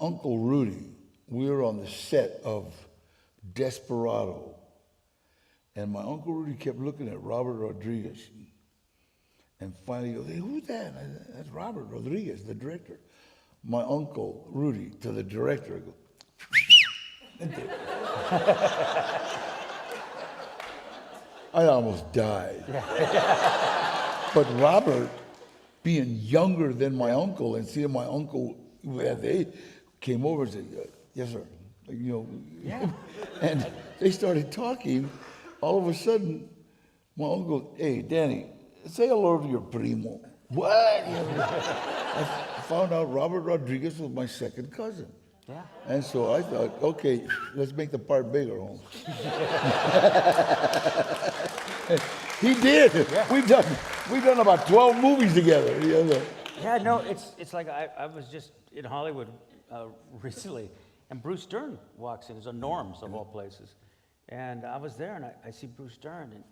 Uncle Rudy, we were on the set of Desperado, and my Uncle Rudy kept looking at Robert Rodriguez, and finally he goes, hey, who's that? And I said, that's Robert Rodriguez, the director. My Uncle Rudy to the director, I go, I almost died. But Robert, being younger than my uncle and seeing my uncle, they came over and said, yes, sir. You know, and they started talking. All of a sudden, my uncle, hey, Danny, say hello to your primo. What? I found out Robert Rodriguez was my second cousin. Yeah. And so I thought, okay, let's make the part bigger, Holmes. He did. Yeah. We've done about 12 movies together. Yeah, no, it's like I was just in Hollywood recently, and Bruce Dern walks in. It's a Norms of all places. And I was there, and I see Bruce Dern, and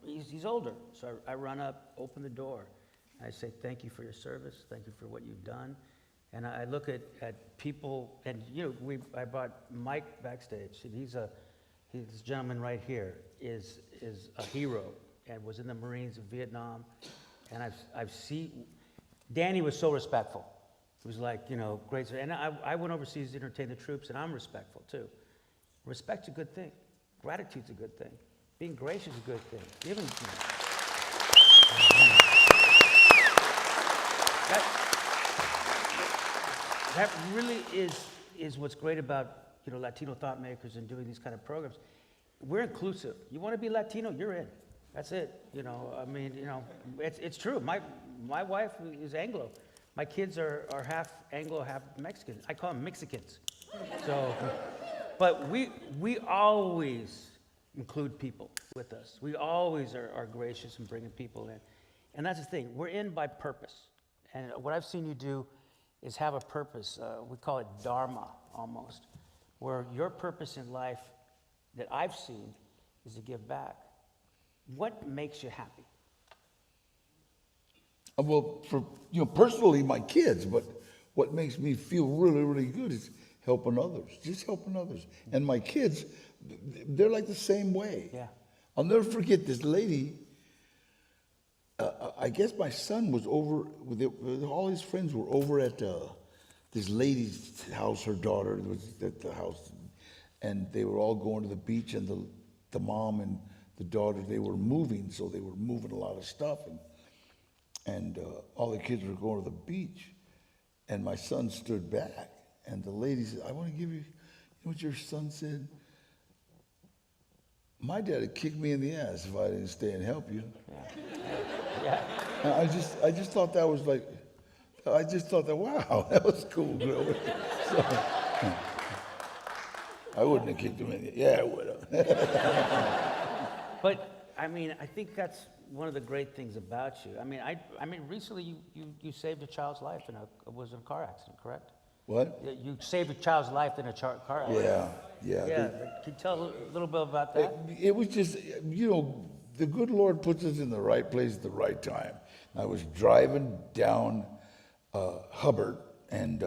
he's older. So I run up, open the door, and I say, thank you for your service. Thank you for what you've done. And I look at people, and you know, I brought Mike backstage, and this gentleman right here is a hero, and was in the Marines in Vietnam, and I've seen, Danny was so respectful. He was like, you know, great, and I went overseas to entertain the troops, and I'm respectful too. Respect's a good thing. Gratitude's a good thing. Being gracious is a good thing. Giving, that really is what's great about, you know, Latino thought makers and doing these kind of programs. We're inclusive. You want to be Latino, you're in. That's it. You know, I mean, you know, it's true. My wife is Anglo. My kids are half Anglo, half Mexican. I call them Mexicans. So, but we always include people with us. We always are gracious in bringing people in. And that's the thing. We're in by purpose. And what I've seen you do is have a purpose. We call it Dharma, almost, where your purpose in life that I've seen is to give back. What makes you happy? Well, for personally, my kids, but what makes me feel really, really good is helping others, just helping others. And my kids, they're like the same way. Yeah. I'll never forget this lady. I guess my son was over, all his friends were over at this lady's house. Her daughter was at the house, and they were all going to the beach, and the mom and the daughter, they were moving, so they were moving a lot of stuff, and all the kids were going to the beach, and my son stood back, and the lady said, I want to give you, you know what your son said? My dad would kick me in the ass if I didn't stay and help you. Yeah. And I just thought that was like, wow, that was cool, girl. So, I wouldn't have kicked him in the, yeah, I would have. But I mean, I think that's one of the great things about you. I mean, recently you saved a child's life in a car accident, correct? What? You saved a child's life in a car accident. Yeah. Can you tell a little bit about that? It was just, the good Lord puts us in the right place at the right time. I was driving down Hubbard, and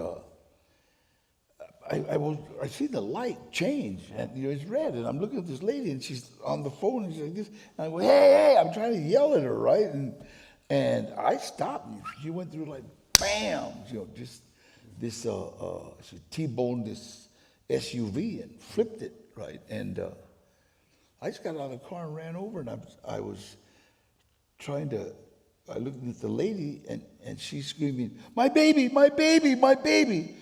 I see the light change, and it's red, and I'm looking at this lady, and she's on the phone, and she's like this, and I go, hey, I'm trying to yell at her, right? And I stopped, and she went through like, bam, just this, she T-boned this SUV and flipped it, right? And I just got out of the car and ran over, and I was trying to I looked at the lady, and she's screaming, "My baby, my baby, my baby."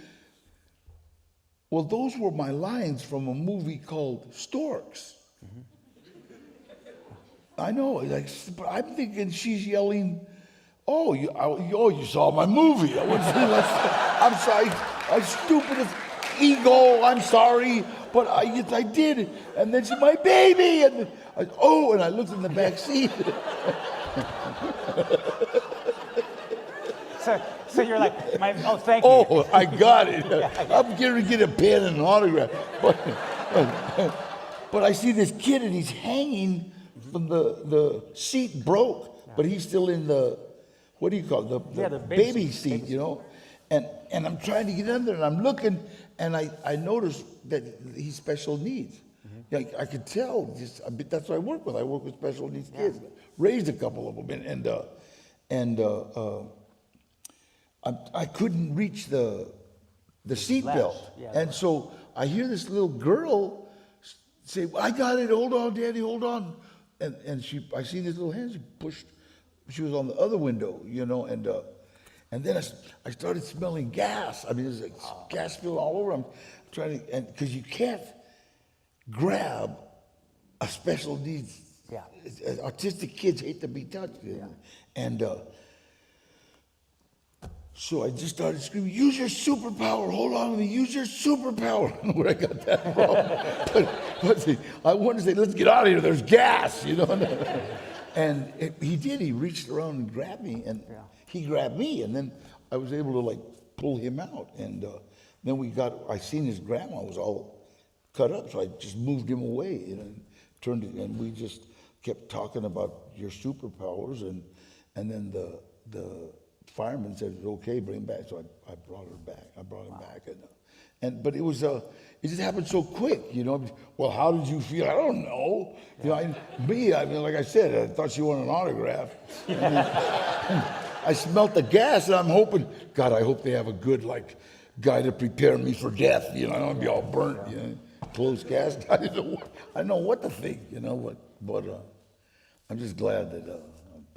Well, those were my lines from a movie called Storks. I know, like, but I'm thinking she's yelling, "Oh, you saw my movie." I'm sorry, I'm stupid as ego. I'm sorry, but I did. And then she, "My baby," and and I looked in the back seat. So you're like, thank you. Oh, I got it. I'm going to get a pen and an autograph. But I see this kid, and he's hanging from the seat broke, but he's still in the, what do you call it? The baby seat, you know? And I'm trying to get under, and I'm looking, and I noticed that he's special needs. Like, I could tell, that's what I work with. I work with special needs kids. Raised a couple of them, I couldn't reach the seat belt. And so I hear this little girl say, "I got it, hold on, Daddy, hold on." And I see this little hand, she was on the other window, you know, and then I started smelling gas. I mean, there's like gas spilled all over. I'm trying to, because you can't grab a special needs. Autistic kids hate to be touched. And so I just started screaming, "Use your superpower, hold on to me, use your superpower." I don't know where I got that from. but I wanted to say, "Let's get out of here, there's gas," you know. And he did, he reached around and grabbed me, and he grabbed me, and then I was able to like pull him out. And then I seen his grandma was all cut up, so I just moved him away, you know, and turned it, and we just kept talking about your superpowers, and then the fireman said, "Okay, bring him back." So I brought her back. I brought him back, but it was it just happened so quick, you know. "Well, how did you feel?" "I don't know." You know, I mean, like I said, I thought she wanted an autograph. I smelt the gas, and I'm hoping, God, I hope they have a good guy to prepare me for death. You know, I don't want to be all burnt. You know, closed gas. I don't know what to think. You know, but I'm just glad that.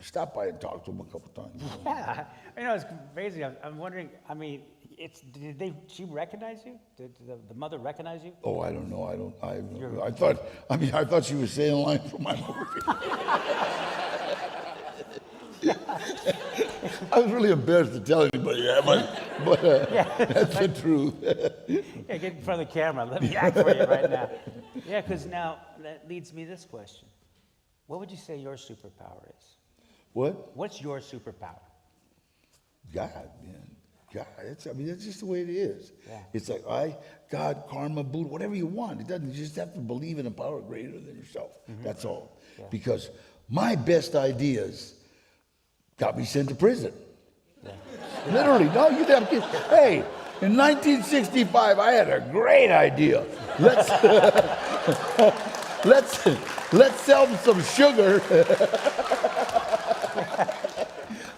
Stop by and talk to him a couple times. Yeah, you know, it's amazing. I'm wondering. I mean, she recognize you? Did the mother recognize you? Oh, I don't know. I thought she was saying a line from my movie. I was really embarrassed to tell anybody that, but that's the truth. Yeah, get in front of the camera. Let me act for you right now. Yeah, because now that leads me to this question: what would you say your superpower is? What? What's your superpower? God, man. God. That's just the way it is. Yeah. It's like God, karma, Buddha, whatever you want. It doesn't. You just have to believe in a power greater than yourself. That's all. Yeah. Because my best ideas got me sent to prison. Yeah. Literally. No, you damn kid. Hey, in 1965, I had a great idea. Let's sell some sugar.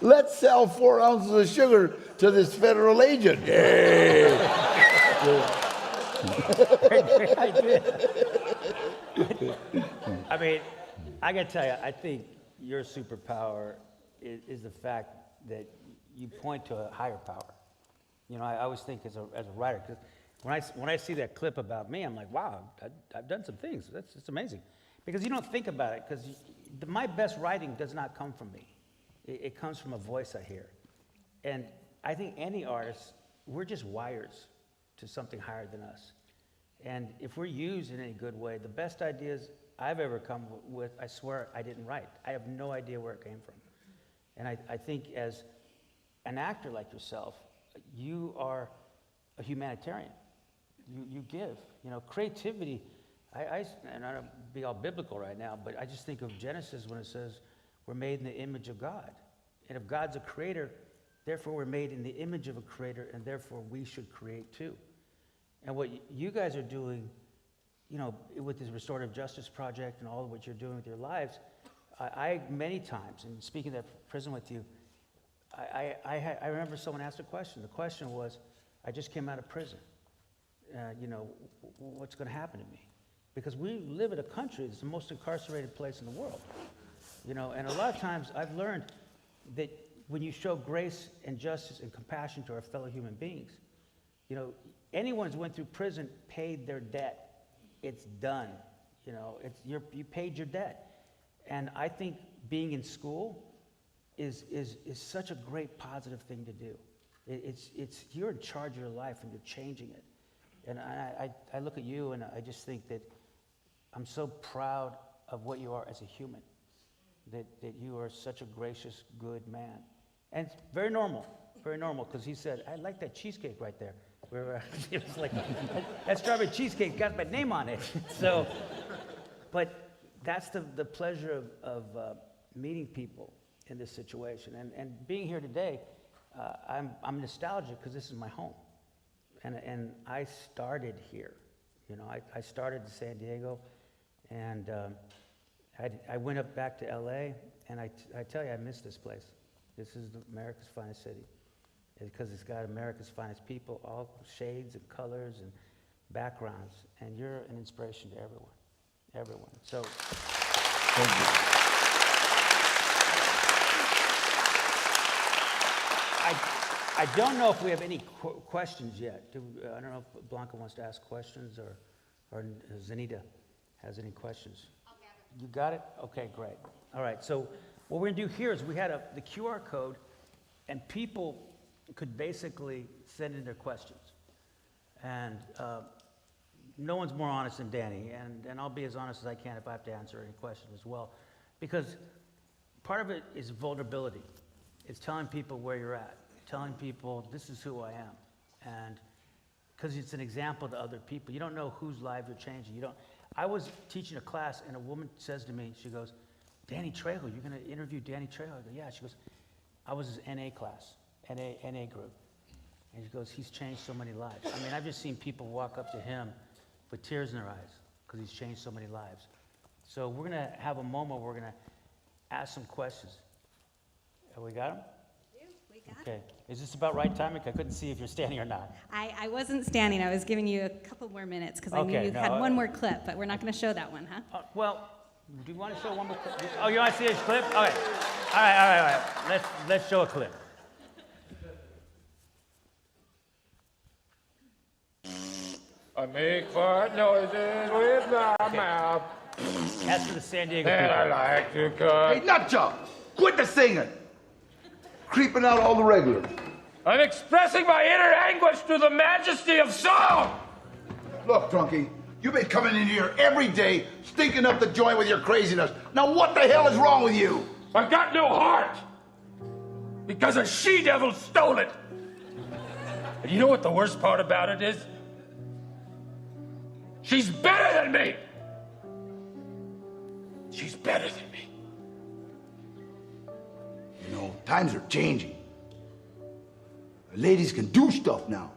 Let's sell 4 ounces of sugar to this federal agent. Yay! I did. I mean, I got to tell you, I think your superpower is the fact that you point to a higher power. You know, I always think as a writer, because when I see that clip about me, I'm like, wow, I've done some things. It's amazing. Because you don't think about it, because my best writing does not come from me. It comes from a voice I hear. And I think any artist, we're just wires to something higher than us. And if we're used in a good way, the best ideas I've ever come with, I swear I didn't write. I have no idea where it came from. And I think as an actor like yourself, you are a humanitarian. You give. You know, creativity, and I don't be all biblical right now, but I just think of Genesis when it says, we're made in the image of God. And if God's a creator, therefore we're made in the image of a creator, and therefore we should create too. And what you guys are doing, you know, with this Restorative Justice Project and all of what you're doing with your lives, I many times, and speaking of that prison with you, I remember someone asked a question. The question was, I just came out of prison. You know, what's going to happen to me? Because we live in a country that's the most incarcerated place in the world. You know, and a lot of times I've learned that when you show grace and justice and compassion to our fellow human beings, you know, anyone who's went through prison paid their debt. It's done. You know, you paid your debt. And I think being in school is such a great positive thing to do. It's you're in charge of your life and you're changing it. And I look at you and I just think that I'm so proud of what you are as a human, that you are such a gracious, good man. And it's very normal, because he said, I like that cheesecake right there. It was like, that strawberry cheesecake got my name on it. So, but that's the pleasure of meeting people in this situation. And being here today, I'm nostalgic because this is my home. And I started here. You know, I started in San Diego, and I went up back to LA, and I tell you, I miss this place. This is America's finest city, because it's got America's finest people, all shades and colors and backgrounds, and you're an inspiration to everyone. So, thank you. I don't know if we have any questions yet. I don't know if Blanca wants to ask questions, or Zanita has any questions. You got it? Okay, great. All right, so what we're gonna do here is we had the QR code, and people could basically send in their questions. And no one's more honest than Danny, and I'll be as honest as I can if I have to answer any question as well. Because part of it is vulnerability. It's telling people where you're at, telling people this is who I am. And because it's an example to other people. You don't know whose life you're changing. I was teaching a class, and a woman says to me, she goes, Danny Trejo, you're going to interview Danny Trejo? I go, yeah. She goes, I was his NA class, NA group. And she goes, he's changed so many lives. I mean, I've just seen people walk up to him with tears in their eyes because he's changed so many lives. So we're going to have a moment where we're going to ask some questions. Have we got them? We got Okay. Is this about right timing? I couldn't see if you're standing or not. I wasn't standing. I was giving you a couple more minutes because I knew you had one more clip, but we're not going to show that one, huh? Well, do you want to show one more clip? Oh, you want to see this clip? Okay. All right. Let's show a clip. I make fart noises with my mouth. That's for the San Diego And people. I like to cut. Hey, nutjob! Quit the singing! Creeping out all the regulars. I'm expressing my inner anguish to the majesty of song. Look, Drunky, you've been coming in here every day, stinking up the joint with your craziness. Now what the hell is wrong with you? I've got no heart because a she-devil stole it. And you know what the worst part about it is? She's better than me. She's better than me. You know, times are changing. Ladies can do stuff now.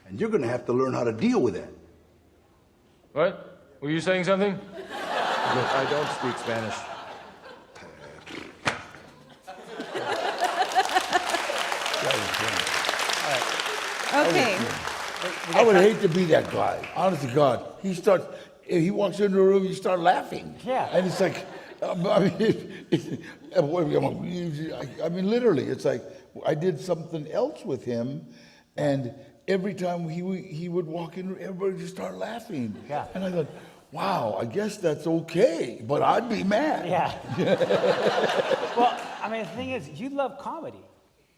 And you're gonna have to learn how to deal with that. What? Were you saying something? Look, I don't speak Spanish. Okay. I would hate to be that guy. Honest to God, he walks into a room, you start laughing. Yeah. And it's like, I mean, literally, it's like I did something else with him, and every time he would walk in, everybody would just start laughing. Yeah. And I thought, wow, I guess that's okay, but I'd be mad. Yeah. Well, I mean, the thing is, you love comedy.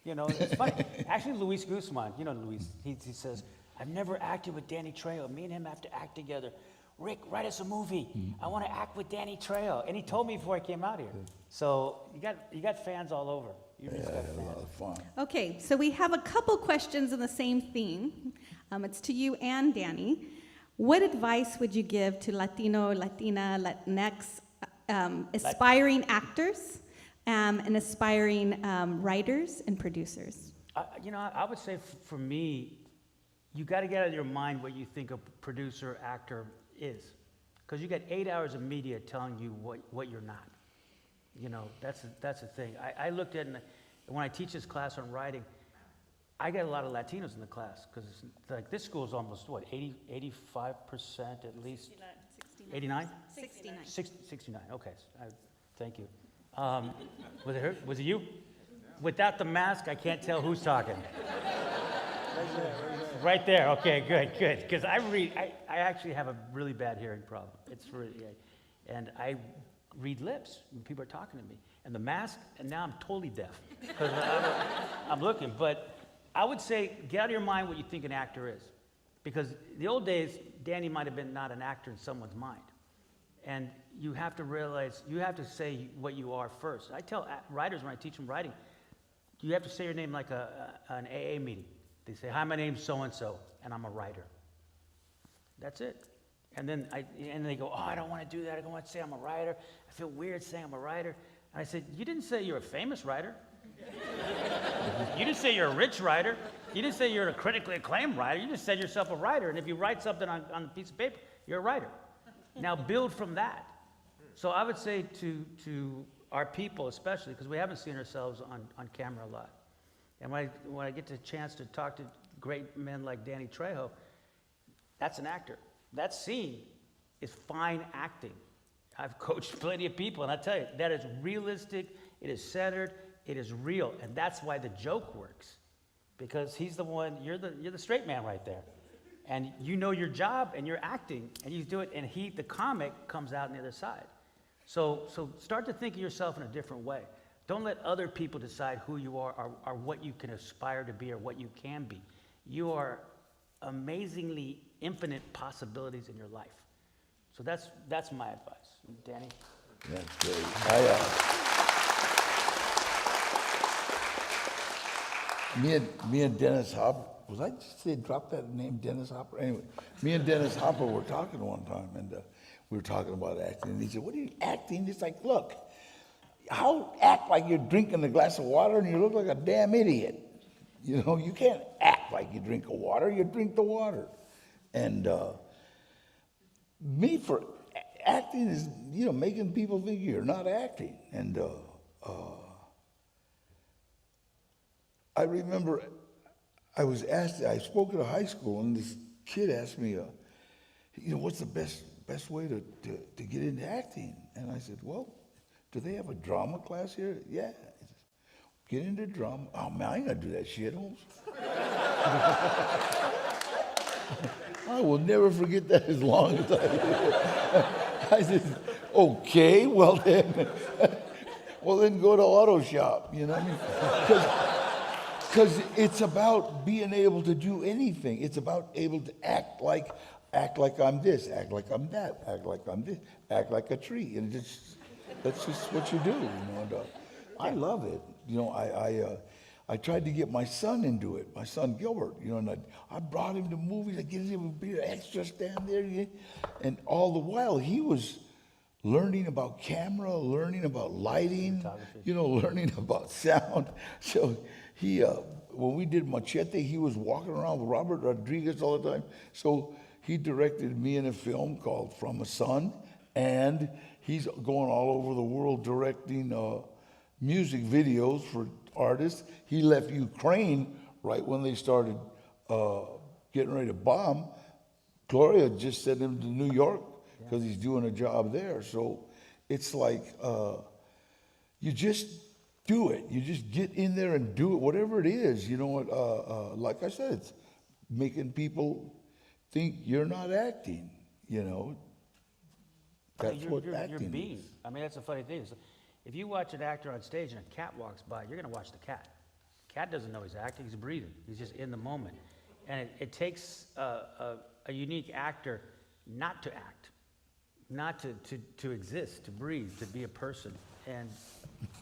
You know, it's funny. Actually, Luis Guzman, you know Luis, he says, I've never acted with Danny Trejo. Me and him have to act together. Rick, write us a movie. I want to act with Danny Trejo. And he told me before I came out here. So you got fans all over. You just got fans. A lot of fun. Okay, so we have a couple questions in the same theme. It's to you and Danny. What advice would you give to Latino, Latina, Latinx aspiring actors and aspiring writers and producers? I would say for me, you got to get out of your mind what you think a producer, actor is. Because you get 8 hours of media telling you what you're not. You know, that's the thing. I looked at, and when I teach this class on writing, I get a lot of Latinos in the class, because like this school is almost, 85% at least? 89? 69. 69, okay, thank you. Was it her? Was it you? Without the mask, I can't tell who's talking. Right there. Okay, good. Because I actually have a really bad hearing problem. It's really, and I read lips when people are talking to me. And the mask, and now I'm totally deaf because I'm looking. But I would say, get out of your mind what you think an actor is, because the old days, Danny might have been not an actor in someone's mind, and you have to realize you have to say what you are first. I tell writers when I teach them writing, you have to say your name like an AA meeting. They say, "Hi, my name's so and so, and I'm a writer." That's it. And then they go, "Oh, I don't want to do that. I don't want to say I'm a writer. I feel weird saying I'm a writer." And I said, "You didn't say you're a famous writer. You didn't say you're a rich writer. You didn't say you're a critically acclaimed writer. You just said yourself a writer. And if you write something on a piece of paper, you're a writer. Now build from that." So I would say to our people, especially, because we haven't seen ourselves on camera a lot. And when I get the chance to talk to great men like Danny Trejo, that's an actor. That scene is fine acting. I've coached plenty of people, and I tell you, that is realistic, it is centered, it is real, and that's why the joke works. Because he's the one, you're the straight man right there. And you know your job, and you're acting, and you do it, and the comic comes out on the other side. So start to think of yourself in a different way. Don't let other people decide who you are or what you can aspire to be or what you can be. You are amazingly infinite possibilities in your life. So that's my advice. Danny? That's great. Me and Dennis Hopper, was I just say drop that name, Dennis Hopper? Anyway, me and Dennis Hopper were talking one time, and we were talking about acting, and he said, "What are you acting?" It's like, look, act like you're drinking a glass of water and you look like a damn idiot. You know, you can't act like you drink the water, you drink the water. And for acting is, making people think you're not acting. And I remember I spoke at a high school, and this kid asked me, what's the best way to get into acting? And I said, well, do they have a drama class here? Yeah. Get into drama. Oh, man, I ain't gonna do that shit, Holmes. I will never forget that as long as I live. I said, okay, well then go to auto shop, you know what I mean? Because it's about being able to do anything. It's about able to act like I'm this, act like I'm that, act like I'm this, act like a tree. And that's just what you do, And, I love it. I tried to get my son into it, my son Gilbert, and I brought him to movies. I gave him a bit of extra stand there, and all the while he was learning about camera, learning about lighting, learning about sound. So he, when we did Machete, he was walking around with Robert Rodriguez all the time. So he directed me in a film called From a Son, and he's going all over the world directing music videos for artists. He left Ukraine right when they started getting ready to bomb. Gloria just sent him to New York because he's doing a job there. So it's like you just do it. You just get in there and do it, whatever it is. Like I said, it's making people think you're not acting. That's what acting you're being. is. I mean, that's a funny thing. If you watch an actor on stage and a cat walks by, you're going to watch the cat. Cat doesn't know he's acting, he's breathing. He's just in the moment. And it takes a unique actor not to act, not to exist, to breathe, to be a person. And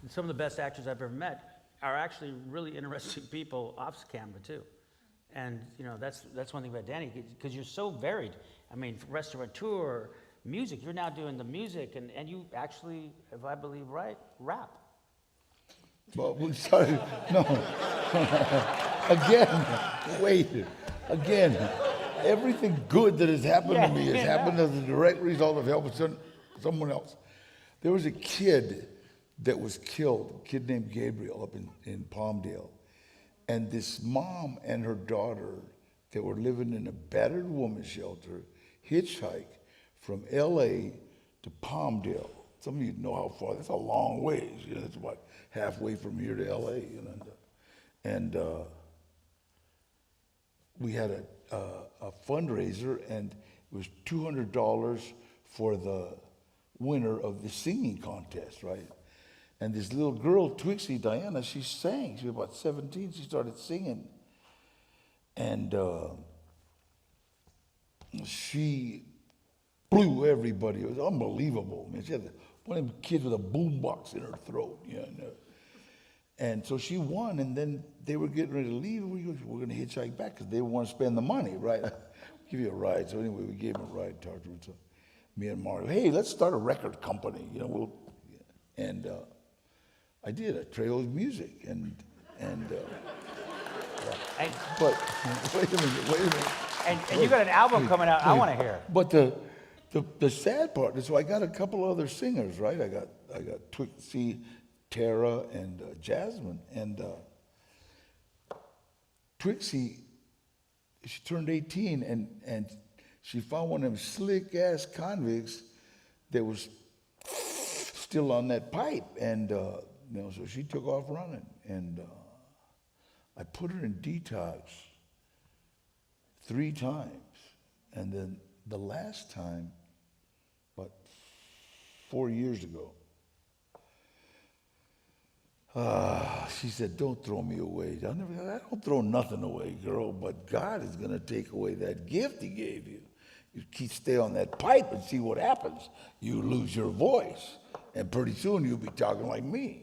some of the best actors I've ever met are actually really interesting people off camera, too. And, that's one thing about Danny, because you're so varied. I mean, restaurateur, music, you're now doing the music, and you actually, if I believe right, rap. But we started, no. Again, everything good that has happened to me has happened as a direct result of helping someone else. There was a kid that was killed, a kid named Gabriel up in Palmdale. And this mom and her daughter that were living in a battered woman's shelter hitchhiked from LA to Palmdale some of you know how far. That's a long ways. You know, it's about halfway from here to L.A. You know, and we had a fundraiser, and it was $200 for the winner of the singing contest, right? And this little girl, Twixie Diana, she sang. She was about 17. She started singing. And she blew everybody. It was unbelievable. I mean, she had one of them kids with a boombox in her throat. You know? And so she won, and then they were getting ready to leave. We're going to hitchhike back because they want to spend the money, right? Give you a ride. So anyway, we gave him a ride, talked to him. So me and Mario, hey, let's start a record company. You know, and I did at Trejo's Music, but wait a minute. And you got an album coming out. I want to hear. But the sad part is, so I got a couple other singers, right? I got Twixie, Tara, and Jasmine, and Twixie, she turned 18, and she found one of them slick ass convicts that was still on that pipe, and you know, so she took off running, and I put her in detox 3 times, and then the last time, about 4 years ago, she said, don't throw me away. I don't throw nothing away, girl, but God is going to take away that gift he gave you. You stay on that pipe and see what happens. You lose your voice, and pretty soon you'll be talking like me.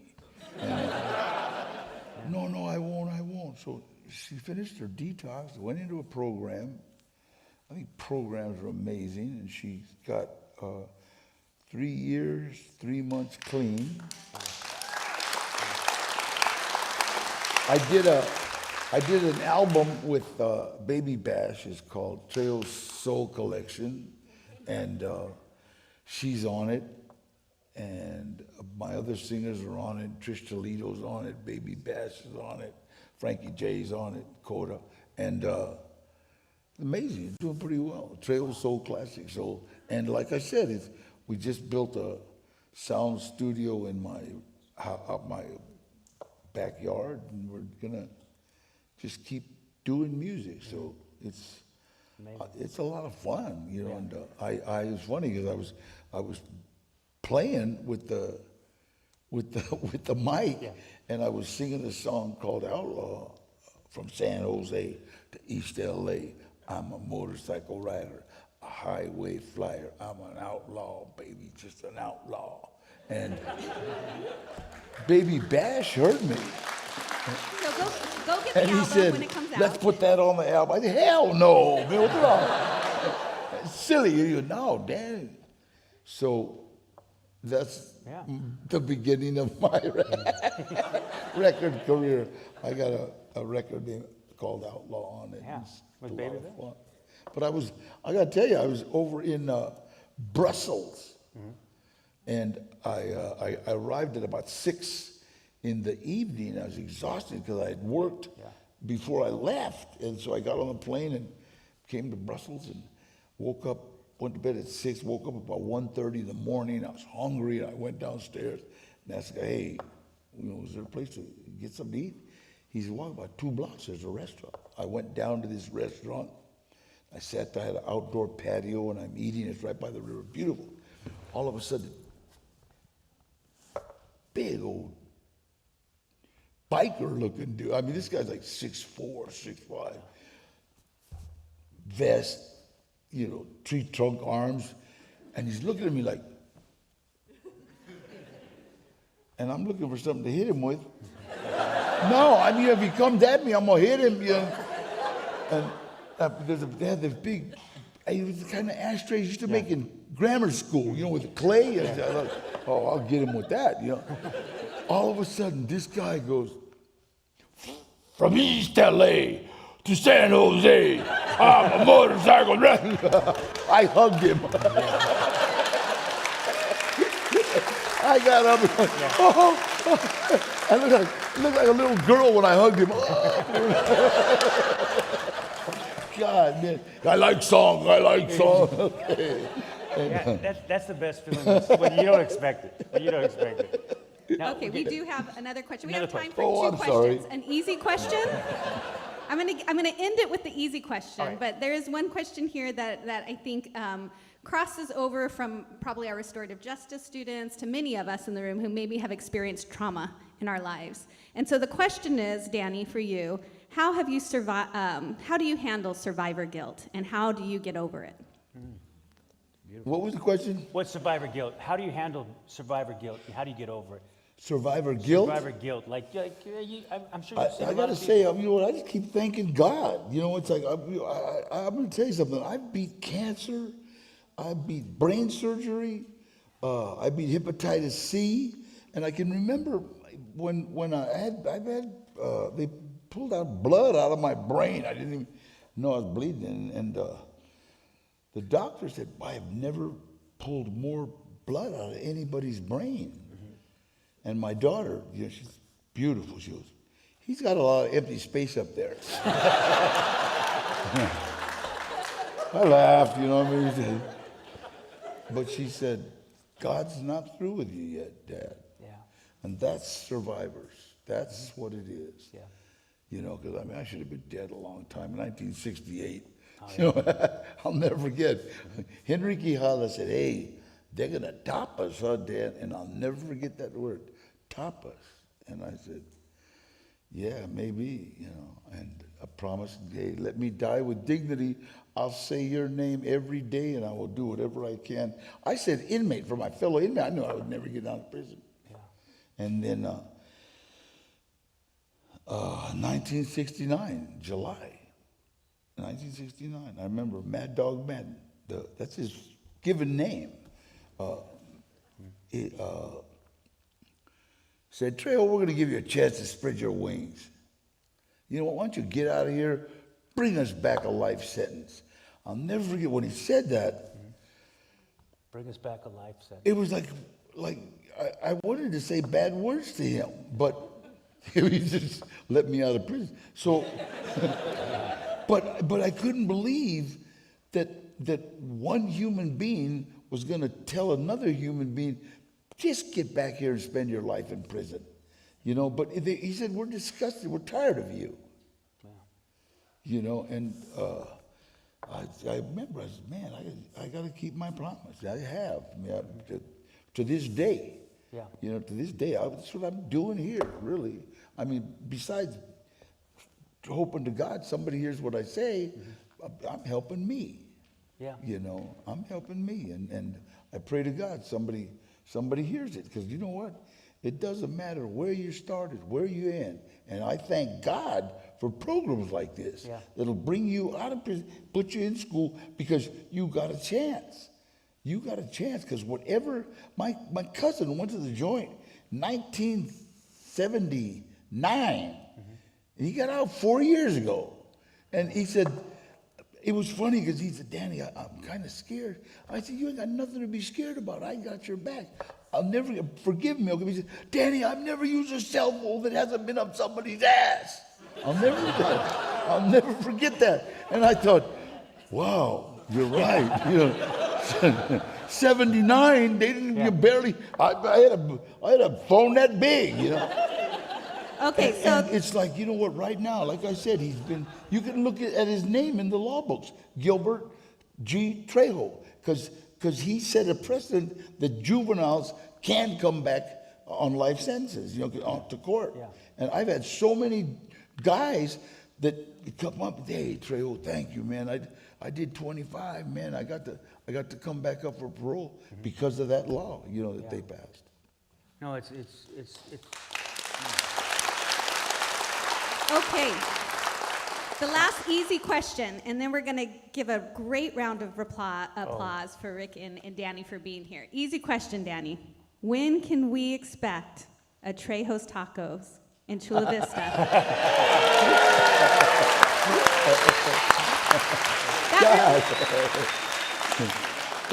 No, I won't. So she finished her detox, went into a program. I think programs are amazing, and she's got 3 years, 3 months clean. I did an album with Baby Bash. It's called Trejo's Soul Collection, and she's on it, and my other singers are on it. Trish Toledo's on it, Baby Bash is on it, Frankie J's on it, Coda, and amazing, it's doing pretty well. Trejo's Soul Classic. So, and like I said, we just built a sound studio in my backyard, and we're gonna just keep doing music. So it's a lot of fun, you know. Yeah. And I was funny because I was playing with the mic, yeah, and I was singing a song called Outlaw, from San Jose to East LA. I'm a motorcycle rider, a highway flyer. I'm an outlaw, baby, just an outlaw. And Baby Bash heard me. So go get the and he album said, when it comes out. Let's put that on the album. I said, hell no, man, what's wrong? It's silly. You know, Dan. So that's the beginning of my record career. I got a record called Outlaw on it. Yeah, with Baby Bash. But I got to tell you, I was over in Brussels. Mm-hmm. And I arrived at about 6 in the evening. I was exhausted because I had worked before I left. And so I got on the plane and came to Brussels and woke up, went to bed at 6, woke up about 1:30 in the morning. I was hungry, and I went downstairs and asked the guy, hey, you know, is there a place to get something to eat? He said, well, about 2 blocks, there's a restaurant. I went down to this restaurant. I sat there, I had an outdoor patio, and I'm eating. It's right by the river, beautiful. All of a sudden, big old biker-looking dude. I mean, this guy's like 6'4", 6'5", vest, you know, tree trunk arms, and he's looking at me like, and I'm looking for something to hit him with. No, I mean, if he comes at me, I'm gonna hit him, you know. And because they had this big, it was the kind of ashtrays used to make in grammar school, you know, with clay. And I thought, oh, I'll get him with that, you know. All of a sudden, this guy goes, from East LA to San Jose, I'm a motorcycle rider. I hugged him. I got up and I looked like a little girl when I hugged him. God, man. I like songs. Okay. Yeah, that's the best feeling when you don't expect it. When you don't expect it. Now, Okay, we do have another question. We have Another time question. for Oh, two I'm sorry. questions. An easy question. I'm gonna end it with the easy question, right. but there is one question here that I think crosses over from probably our restorative justice students to many of us in the room who maybe have experienced trauma in our lives. And so the question is, Danny, for you, how have you how do you handle survivor guilt, and how do you get over it? What was the question? What's survivor guilt? How do you handle survivor guilt? How do you get over it? Survivor guilt? Survivor guilt. I'm sure you've seen I gotta say, you know what? I just keep thanking God. You know, it's like I'm gonna tell you something. I beat cancer. I beat brain surgery. I beat hepatitis C, and I can remember when they pulled out blood out of my brain. I didn't even know I was bleeding, and the doctor said, I have never pulled more blood out of anybody's brain. And my daughter, you know, she's beautiful. She goes, he's got a lot of empty space up there. I laughed, you know what I mean? But she said, God's not through with you yet, Dad. Yeah. And that's survivors. That's what it is. Yeah. You know, because I mean, I should have been dead a long time. 1968. You know, I'll never forget. Henry Quijada said, hey, they're going to top us, huh, Dad? And I'll never forget that word, top us. And I said, yeah, maybe, you know. And I promised, hey, let me die with dignity. I'll say your name every day, and I will do whatever I can. I said inmate for my fellow inmate. I knew I would never get out of prison. Yeah. And then 1969, July. 1969. I remember Mad Dog Madden. That's his given name. Said, Trejo, we're going to give you a chance to spread your wings. You know what? Why don't you get out of here? Bring us back a life sentence. I'll never forget when he said that. Bring us back a life sentence. It was like I wanted to say bad words to him, but he just let me out of prison. So, but I couldn't believe that one human being was going to tell another human being, just get back here and spend your life in prison. You know, but he said, we're disgusted, we're tired of you. Yeah. You know, and I remember, I said, man, I got to keep my promise. I have. I mean, to this day. Yeah. You know, to this day, that's what I'm doing here, really. I mean, besides hoping to God somebody hears what I say, I'm helping me. Yeah. You know, I'm helping me. And I pray to God somebody hears it. Because you know what? It doesn't matter where you started, where you end. And I thank God for programs like this that'll bring you out of prison, put you in school, because you got a chance. You got a chance, because whatever, my cousin went to the joint 1979, and he got out 4 years ago. And he said, it was funny because he said, Danny, I'm kind of scared. I said, you ain't got nothing to be scared about. I got your back. I'll never, forgive me. Okay? He said, Danny, I've never used a cell phone that hasn't been up somebody's ass. I'll never forget that. And I thought, wow, you're right. You know, 79, they didn't, you barely, I had a phone that big, you know. Okay, and it's like, you know what, right now, like I said, you can look at his name in the law books, Gilbert G. Trejo, because he set a precedent that juveniles can come back on life sentences, you know, to court. Yeah. And I've had so many guys that come up, hey, Trejo, thank you, man. I did 25, man. I got to come back up for parole because of that law, you know, that they passed. No, it's Okay. The last easy question, and then we're going to give a great round of applause for Rick and Danny for being here. Easy question, Danny. When can we expect a Trejo's Tacos in Chula Vista?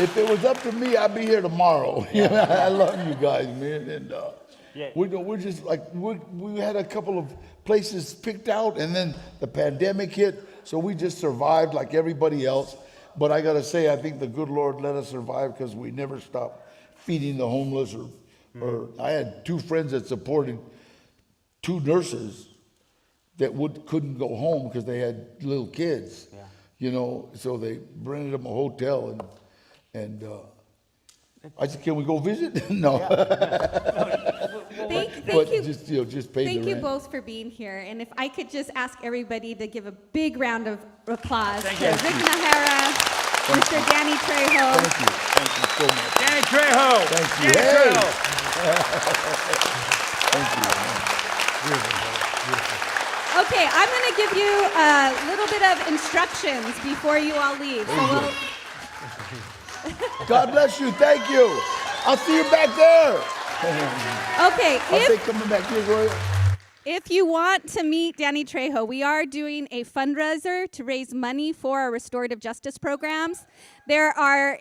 If it was up to me, I'd be here tomorrow. I love you guys, man. And we're just like, we had a couple of places picked out, and then the pandemic hit, so we just survived like everybody else. But I got to say, I think the good Lord let us survive because we never stopped feeding the homeless. Or I had 2 friends that supported 2 nurses that couldn't go home because they had little kids. Yeah. You know, so they rented them a hotel, and I said, "Can we go visit?" No. Thank But you. just pay Thank the you rent. both for being here. And if I could just ask everybody to give a big round of applause Thank to you. Rick Nahara, Mr. Danny Trejo. Thank you so much. Danny Trejo. Thank you. Danny Hey. Trejo. Thank you. Okay, I'm going to give you a little bit of instructions before you all leave. So we'll, God bless you. Thank you. I'll see you back there. okay, I'll take coming back here, Roy. if you want to meet Danny Trejo, we are doing a fundraiser to raise money for our restorative justice programs. There are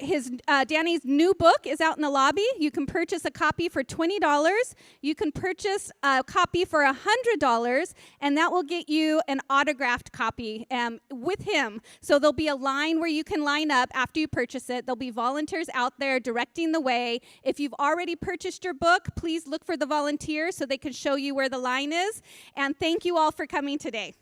Danny's new book is out in the lobby. You can purchase a copy for $20. You can purchase a copy for $100, and that will get you an autographed copy with him. So there'll be a line where you can line up after you purchase it. There'll be volunteers out there directing the way. If you've already purchased your book, please look for the volunteers so they can show you where the line is. And thank you all for coming today.